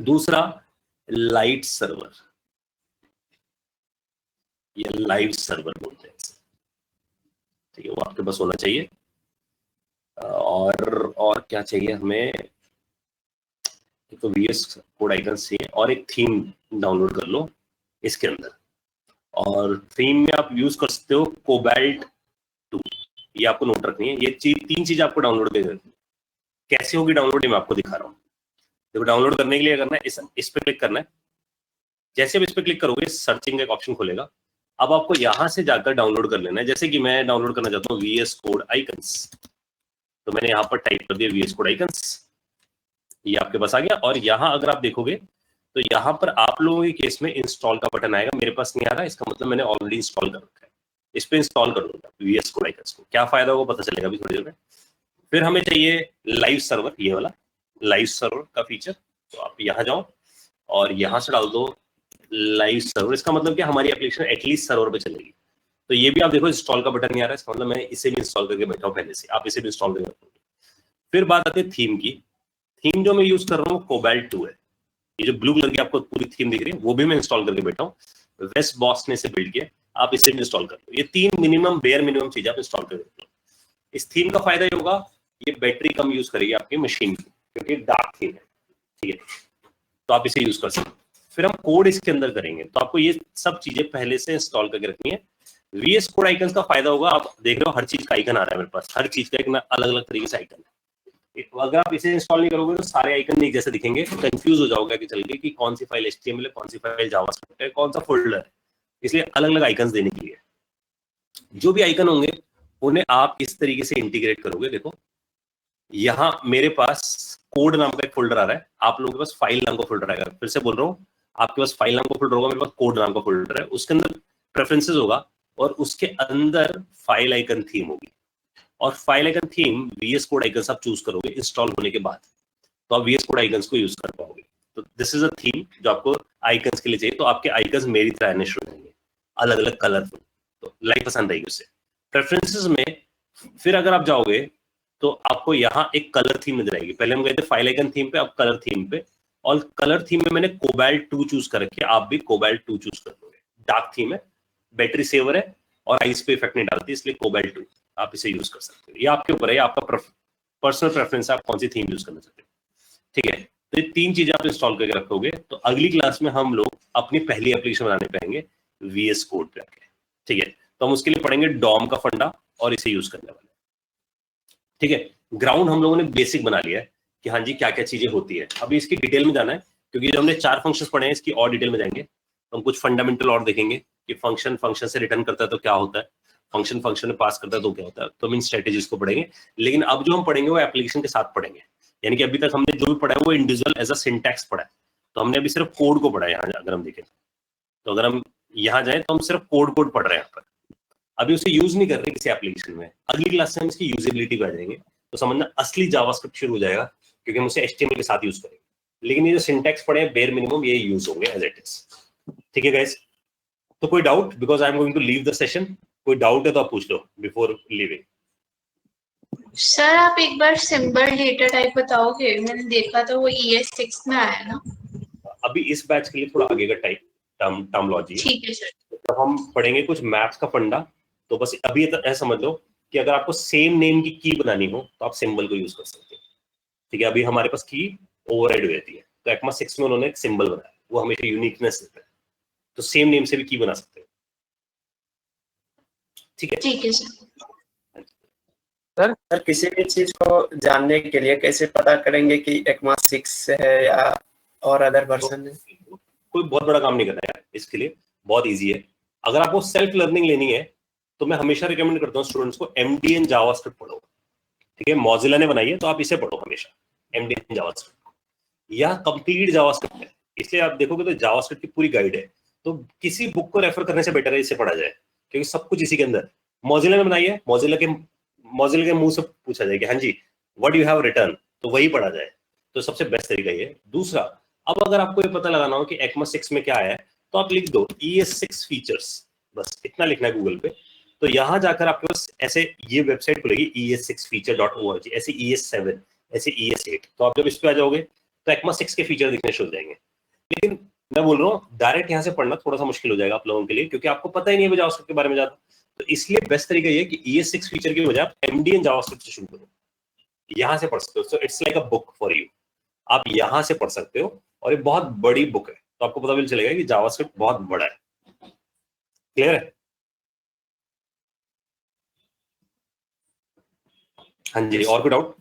दूसरा, लाइट सर्वर, ये लाइव सर्वर बोलते हैं। ठीक है, वो आपके पास होना चाहिए। और क्या चाहिए हमें, तो VS कोड आइकन्स चाहिए, और एक थीम डाउनलोड कर लो इसके अंदर। और थीम में आप यूज कर सकते हो कोबाल्ट 2, ये आपको नोट रखनी है। ये तीन चीज आपको डाउनलोड करनी है। कैसे होगी डाउनलोड, मैं आपको दिखा रहा हूँ। देखो, डाउनलोड करने के लिए करना है, इस पे क्लिक करना है। जैसे आप इस पे क्लिक करोगे, सर्चिंग का एक ऑप्शन खुलेगा। अब आपको यहां से जाकर डाउनलोड कर लेना है। जैसे कि मैं डाउनलोड करना चाहता हूँ VS कोड आइकन्स, तो मैंने यहाँ पर टाइप कर दिया VS कोड आइकन्स, ये आपके पास आ गया। और यहाँ अगर आप देखोगे तो यहाँ पर आप लोगों के केस में इंस्टॉल का बटन आएगा, मेरे पास नहीं आ रहा, इसका मतलब मैंने ऑलरेडी इंस्टॉल कर रखा है। इस पे इंस्टॉल कर दूंगा VS कोड आइकन्स को। क्या फायदा होगा पता चलेगा अभी थोड़ी देर में। फिर हमें चाहिए लाइव सर्वर, ये वाला लाइव सर्वर का फीचर। तो आप यहाँ जाओ और यहाँ से डाल दो लाइव सर्वर। इसका मतलब कि हमारी एप्लीकेशन एटलीस्ट सर्वर पे चलेगी। तो ये भी आप देखो, इंस्टॉल का बटन नहीं आ रहा है, इसका मतलब मैंने इसे भी इंस्टॉल करके बैठा हूँ पहले से। आप इसे भी इंस्टॉल करके रखोगे। फिर बात आती है थीम की। थीम जो मैं यूज कर रहा हूँ कोबाल्ट 2 है। ये जो ब्लू कलर की आपको पूरी थीम दिख रही है, वो भी मैं इंस्टॉल करके बैठा हूँ। वेस्ट बॉस ने इसे बिल्ड किया, आप इसे भी इंस्टॉल कर लो। ये 3 मिनिमम बेयर मिनिमम चीज आप इंस्टॉल कर लो। इस थीम का फायदा ये होगा, ये बैटरी कम यूज करेगी आपकी मशीन की, क्योंकि डार्क थीम है। ठीक है, तो आप इसे यूज कर सकते हो। फिर हम कोड इसके अंदर करेंगे, तो आपको ये सब चीजें पहले से इंस्टॉल करके रखनी है। VS कोड आइकन्स का फायदा होगा, आप देख रहे हो हर चीज का आइकन आ रहा है मेरे पास, हर चीज का एक अलग अलग तरीके से आइकन है। अगर आप इसे इंस्टॉल नहीं करोगे तो सारे आइकन एक जैसे दिखेंगे, कंफ्यूज हो जाओगे कि चल के कि कौन सी फाइल HTML है, कौन सी फाइल जावास्क्रिप्ट है, कौन सा फोल्डर है। इसलिए अलग अलग आइकन्स देने के लिए जो भी आइकन होंगे उन्हें आप इस तरीके से इंटीग्रेट करोगे। देखो, यहाँ मेरे पास कोड नाम का एक फोल्डर आ रहा है, आप लोगों के पास फाइल नाम का फोल्डर आएगा। फिर से बोल रहा हूँ, आपके पास फाइल नाम का फोल्डर होगा, मेरे पास कोड नाम का फोल्डर है। उसके अंदर प्रेफरेंसेस होगा और उसके अंदर फाइल आइकन थीम होगी। और file icon theme VS code icons आप चूज करोगे इंस्टॉल होने के बाद, तो आप VS कोड आइकन्स को यूज कर पाओगे। तो दिस इज अ थीम जो आपको आइकन्स के लिए चाहिए। तो आपके आइकन्स मेरी तरह आने शुरू हो जाएंगे, अलग अलग कलरफुल, तो लाइक पसंद आएगी उससे। प्रेफरेंसेस में फिर अगर आप जाओगे तो आपको यहाँ एक कलर थीम नजर आएगी। पहले हम गए थे फाइल आइकन थीम पे, अब कलर थीम पे। और कलर थीम में मैंने कोबाल्ट 2 चूज कर रखी है, आप भी कोबाल्ट 2 चूज कर लोगे। डार्क थीम है, बैटरी सेवर है और आइस पे इफेक्ट नहीं डालती, इसलिए कोबाल्ट 2 आप इसे यूज कर सकते हो। ये आपके ऊपर है, आपका पर्सनल प्रेफरेंस है, आप कौन सी थीम यूज करना चाहते हो। ठीक है, तो ये 3 चीजें आप इंस्टॉल करके रखोगे। तो अगली क्लास में हम लोग अपनी पहली एप्लीकेशन बनाने पाएंगे VS कोड पे आके। ठीक है, तो हम उसके लिए पढ़ेंगे डॉम का फंडा और इसे यूज करने वाले। ठीक है, ग्राउंड हम लोगों ने बेसिक बना लिया है कि हाँ जी क्या क्या चीजें होती है। अभी इसकी डिटेल में जाना है, क्योंकि जो हमने 4 फंक्शंस पढ़े हैं, इसकी और डिटेल में जाएंगे। तो हम कुछ फंडामेंटल और देखेंगे कि फंक्शन से रिटर्न करता है तो क्या होता है, फंक्शन में पास करता है तो क्या होता है। तो हम इन स्ट्रेटेजीज को पढ़ेंगे। लेकिन अब जो हम पढ़ेंगे वो एप्लीकेशन के साथ पढ़ेंगे। यानी कि अभी तक हमने जो भी पढ़ा है वो इंडिविजुअल एज अ सिंटैक्स पढ़ा है। तो हमने अभी सिर्फ कोड को पढ़ा है। यहाँ अगर हम देखें तो अगर हम यहाँ जाए तो हम सिर्फ कोड पढ़ रहे हैं यहाँ पर, अभी उसे यूज नहीं कर रहे किसी एप्लीकेशन में। अगली क्लास से हम इसकी यूजेबिलिटी पे आ जाएंगे तो समझना असली जावास्क्रिप्ट शुरू हो जाएगा, क्योंकि हम उसे HTML के साथ यूज करेंगे। लेकिन ये जो सिंटैक्स पढ़े हैं बेयर मिनिमम ये यूज होंगे एज इट इज। ठीक है गाइस, तो कोई doubt, because I am going to leave the session, कोई डाउट है तो आप पूछ लो बिफोर लीविंग। सर आप एक बार सिंबल डेटा टाइप बताओगे, मैंने देखा था वो ES6 में आया ना। अभी इस बैच के लिए थोड़ा आगे का टाइप टर्मोलॉजी, ठीक है सर। जब हम पढ़ेंगे कुछ मैथ्स का फंडा, तो बस अभी ऐसा समझ लो कि अगर आपको सेम नेम की की बनानी हो तो आप सिंबल को यूज कर सकते हो। ठीक है, अभी हमारे पास की ओवरराइड हो जाती है, तो ECMA 6 में उन्होंने एक सिंबल बनाया, वो हमेशा यूनिकनेस देता है, तो सेम नेम से भी की बना सकते हो। ठीक है, ठीक है सर। सर किसी भी चीज को जानने के लिए कैसे पता करेंगे कि ECMA 6 है या और अदर वर्जन है? कोई बहुत बड़ा काम नहीं करना है इसके लिए, बहुत इजी है। अगर आपको सेल्फ लर्निंग लेनी है तो मैं हमेशा रिकमेंड करता हूँ स्टूडेंट्स को MDN जावास्क्रिप्ट पढ़ो। ठीक है, मॉजिला ने बनाई है तो आप इसे पढ़ो हमेशा, MDN जावास्क्रिप्ट। यह कंप्लीट जावास्क्रिप्ट है, इसलिए आप देखोगे तो जावास्क्रिप्ट की पूरी गाइड है, तो किसी बुक को रेफर करने से बेटर है इसे पढ़ा जाए, क्योंकि सब कुछ इसी के अंदर। मॉजिला ने बनाई है, मॉजिला के मुंह से पूछा जाए कि हाँ जी व्हाट यू हैव रिटर्न, तो वही पढ़ा जाए, तो सबसे बेस्ट तरीका ये। दूसरा, अब अगर आपको ये पता लगाना हो कि ECMA 6 में क्या है, तो आप लिख दो ES6 फीचर्स, बस इतना लिखना है गूगल पे, तो यहां जाकर आपके पास ऐसे ये वेबसाइट खुलेगी ES6feature.org, ऐसे ES7, ऐसे ES8, तो आप जब इस पे आ जाओगे तो ECMA 6 के फीचर दिखने शुरू हो जाएंगे। लेकिन मैं बोल रहा हूँ डायरेक्ट यहाँ से पढ़ना थोड़ा सा मुश्किल हो जाएगा आप लोगों के लिए, क्योंकि आपको पता ही नहीं है जावास्क्रिप्ट के बारे में ज्यादा, तो इसलिए बेस्ट तरीका ये कि ES6 फीचर की बजाय आप MDN जावास्क्रिप्ट से शुरू करो, यहाँ से पढ़ सकते हो। So it's like a book for you, आप यहाँ से पढ़ सकते हो, और ये बहुत बड़ी बुक है, तो आपको पता भी चलेगा कि जावास्क्रिप्ट बहुत बड़ा है। क्लियर है? हाँ जी, और कोई डाउट?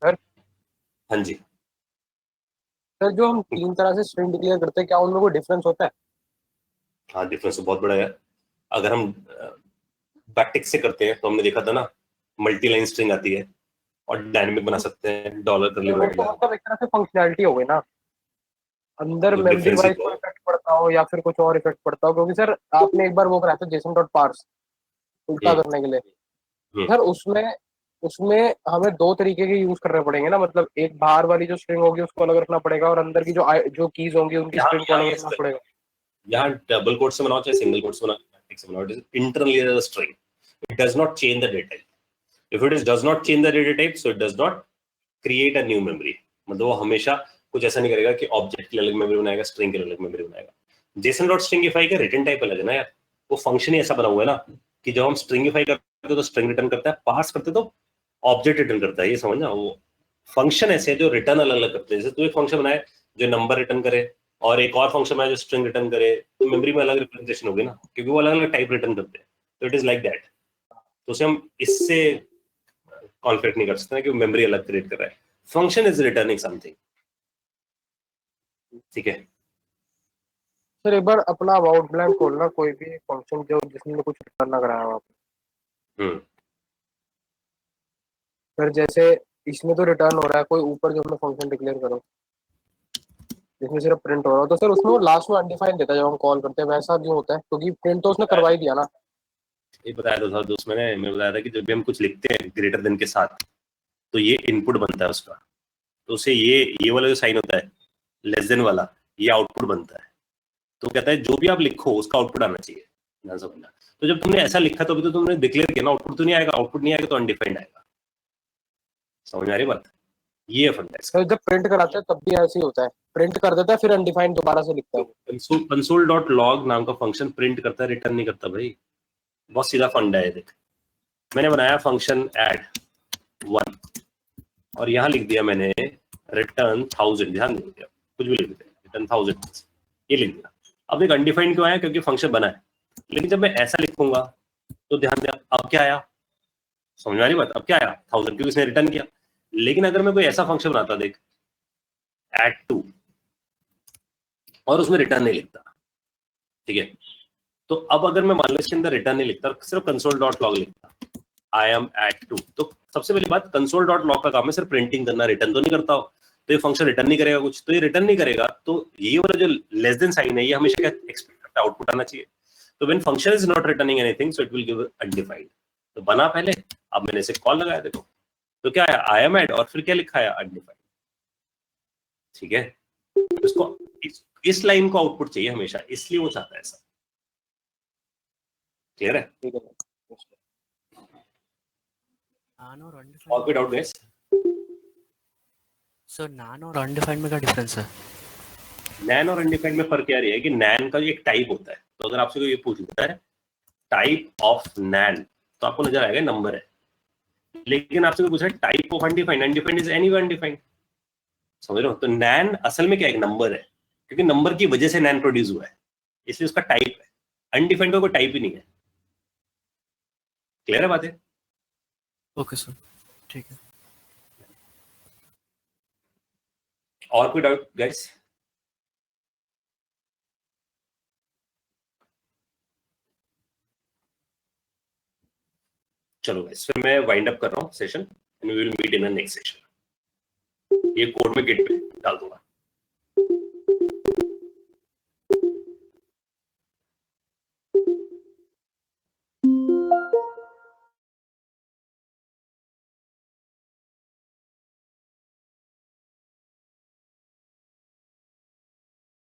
सर हाँ जी सर, जो हम 3 तरह से स्ट्रिंग डिक्लेयर करते हैं, क्या उनमें कोई डिफरेंस होता है? हाँ, डिफरेंस तो बहुत बड़ा है। अगर हम बैकटिक से करते हैं तो हमने देखा था ना, मल्टी लाइन स्ट्रिंग आती है और डायनेमिक बना सकते हैं, डॉलर करली वो ब्रैकेट तो मतलब एक तरह से फंक्शनैलिटी हो गई ना, अंदर तो मेमोरी difference वाइज ही कोई इफेक्ट पड़ता हो या फिर कुछ और इफेक्ट पड़ता हो, क्योंकि सर आपने एक बार वो कराया था JSON.parse उल्टा करने के लिए, सर उसमें उसमें हमें 2 तरीके के यूज करने पड़ेंगे ना, मतलब एक बाहर वाली जो स्ट्रिंग होगी उसको अलग रखना पड़ेगा, और अंदर की जो कीज होंगी उनकी स्ट्रिंग को अलग रखना पड़ेगा। यहाँ डबल कोट से बनाओ चाहे सिंगल कोट से बनाओ, बैकटिक से बनाओ, it is internally as a string, it does not change the data type. If it is does not change the data type, so it does not create a new memory, मतलब वो हमेशा कुछ ऐसा नहीं करेगा कि ऑब्जेक्ट की अलग मेमोरी बनाएगा, स्ट्रिंग की अलग मेमोरी बनाएगा। JSON.stringify का रिटर्न टाइप अलग है ना यार, वो फंक्शन ही ऐसा बना हुआ है ना कि जब हम स्ट्रिंगिफाई करते हैं तो स्ट्रिंग रिटर्न करता है, पार्स करते तो ऑब्जेक्ट रिटर्न करता है, ये समझना। वो फंक्शन ऐसे है जो रिटर्न अलग अलग करते हैं, जैसे तू एक फंक्शन बनाए जो नंबर रिटर्न करे और एक और फंक्शन बनाए जो स्ट्रिंग रिटर्न करे, तो मेमोरी में अलग रिप्रेजेंटेशन होगी ना, क्योंकि वो अलग अलग टाइप रिटर्न करते हैं, तो इट इज लाइक दैट। तो उसे हम इससे कॉन्फ्लिक्ट नहीं कर सकते कि मेमोरी अलग क्रिएट कर रहा है, फंक्शन इज रिटर्निंग समथिंग। ठीक है सर एक बार अपना अबाउट ब्लैंक खोलना, कोई भी फंक्शन जो जिसमें कुछ रिटर्न ना कराया हो आपने। सर जैसे इसमें तो रिटर्न हो रहा है, कोई ऊपर जो हमने फंक्शन डिक्लेयर करो जिसमें सिर्फ प्रिंट हो रहा हो, तो सर उसमें वो लास्ट में अनडिफाइंड देता है जब हम कॉल करते हैं, वैसा क्यों होता है? क्योंकि प्रिंट तो उसने करवा ही दिया ना। ये बताया तो था दोस्त मैंने बताया था कि जब भी हम कुछ लिखते हैं ग्रेटर देन के साथ, तो ये इनपुट बनता है उसका, तो उसे ये वाला जो साइन होता है लेस देन वाला, ये आउटपुट बनता है। तो कहता है जो भी आप लिखो उसका आउटपुट आना चाहिए, ध्यान समझना। तो जब तुमने ऐसा लिखा तो अभी तो तुमने डिक्लेयर किया ना, आउटपुट तो नहीं आएगा, आउटपुट नहीं आएगा तो अनडिफाइंड आएगा। समझ आ रही बात? ये फंडा है। सर जब प्रिंट कराते हैं तब भी ऐसे ही होता है, प्रिंट कर देता है फिर अनडिफाइंड दोबारा से लिखता है। console.log नाम का फंक्शन प्रिंट करता है, रिटर्न नहीं करता भाई, बहुत सीधा फंडा है। देख मैंने बनाया फंक्शन add1 और यहाँ लिख दिया मैंने रिटर्न 1000, ध्यान दिया कुछ भी लिख दिया रिटर्न 1000, ये लिख दिया। अब एक अनडिफाइंड क्यों आया? क्योंकि फंक्शन बना है। लेकिन जब मैं ऐसा लिखूंगा तो ध्यान दिया अब क्या आया, समझ में आ रही बात? अब क्या आया 1000, क्योंकि इसने रिटर्न किया। लेकिन अगर मैं कोई ऐसा फंक्शन बनाता, देख add2, और उसमें रिटर्न नहीं लिखता, ठीक है, तो अब अगर मैं मान लो इसके अंदर रिटर्न नहीं लिखता, सिर्फ console.log लिखता आई एम add2, तो सबसे पहली बात console.log का काम है सिर्फ प्रिंटिंग करना, रिटर्न तो नहीं करता हो, तो ये फंक्शन रिटर्न नहीं करेगा कुछ, तो ये रिटर्न नहीं करेगा, तो ये वाला जो लेस देन साइन है ये हमेशा क्या एक्सपेक्ट करता है, आउटपुट आना चाहिए। तो when function is not returning anything so it will give undefined. तो बना पहले अब मैंने इसे कॉल लगाया, देखो तो क्या है, आई एम एड और फिर क्या लिखा है, अनडिफाइंड। ठीक है, इसको इस लाइन को आउटपुट चाहिए हमेशा, इसलिए वो चाहता है ऐसा। क्लियर है? ठीक है और कोई डाउट गाइस? सर नैन और अनडिफाइंड में क्या डिफरेंस है? नैन और अनडिफाइंड में फर्क क्या है कि नैन का एक टाइप होता है, तो अगर आपसे कोई ये पूछ लेता है टाइप ऑफ नैन, तो आपको नजर आएगा नंबर है। लेकिन आपसे कोई पूछा type of undefined, undefined is anyway undefined, समझ रहे हो? तो नैन असल में क्या है, एक नंबर है, क्योंकि नंबर की वजह से नैन प्रोड्यूस हुआ है, इसलिए उसका टाइप है। अनडिफाइंड का कोई टाइप ही नहीं है। क्लियर है बात है? ओके सर, ठीक है। और कोई डाउट गाइस? चलो गाइस, फिर मैं वाइंड अप कर रहा हूँ session, and we will meet in the next session. ये कोड में गिट पे डाल दूंगा।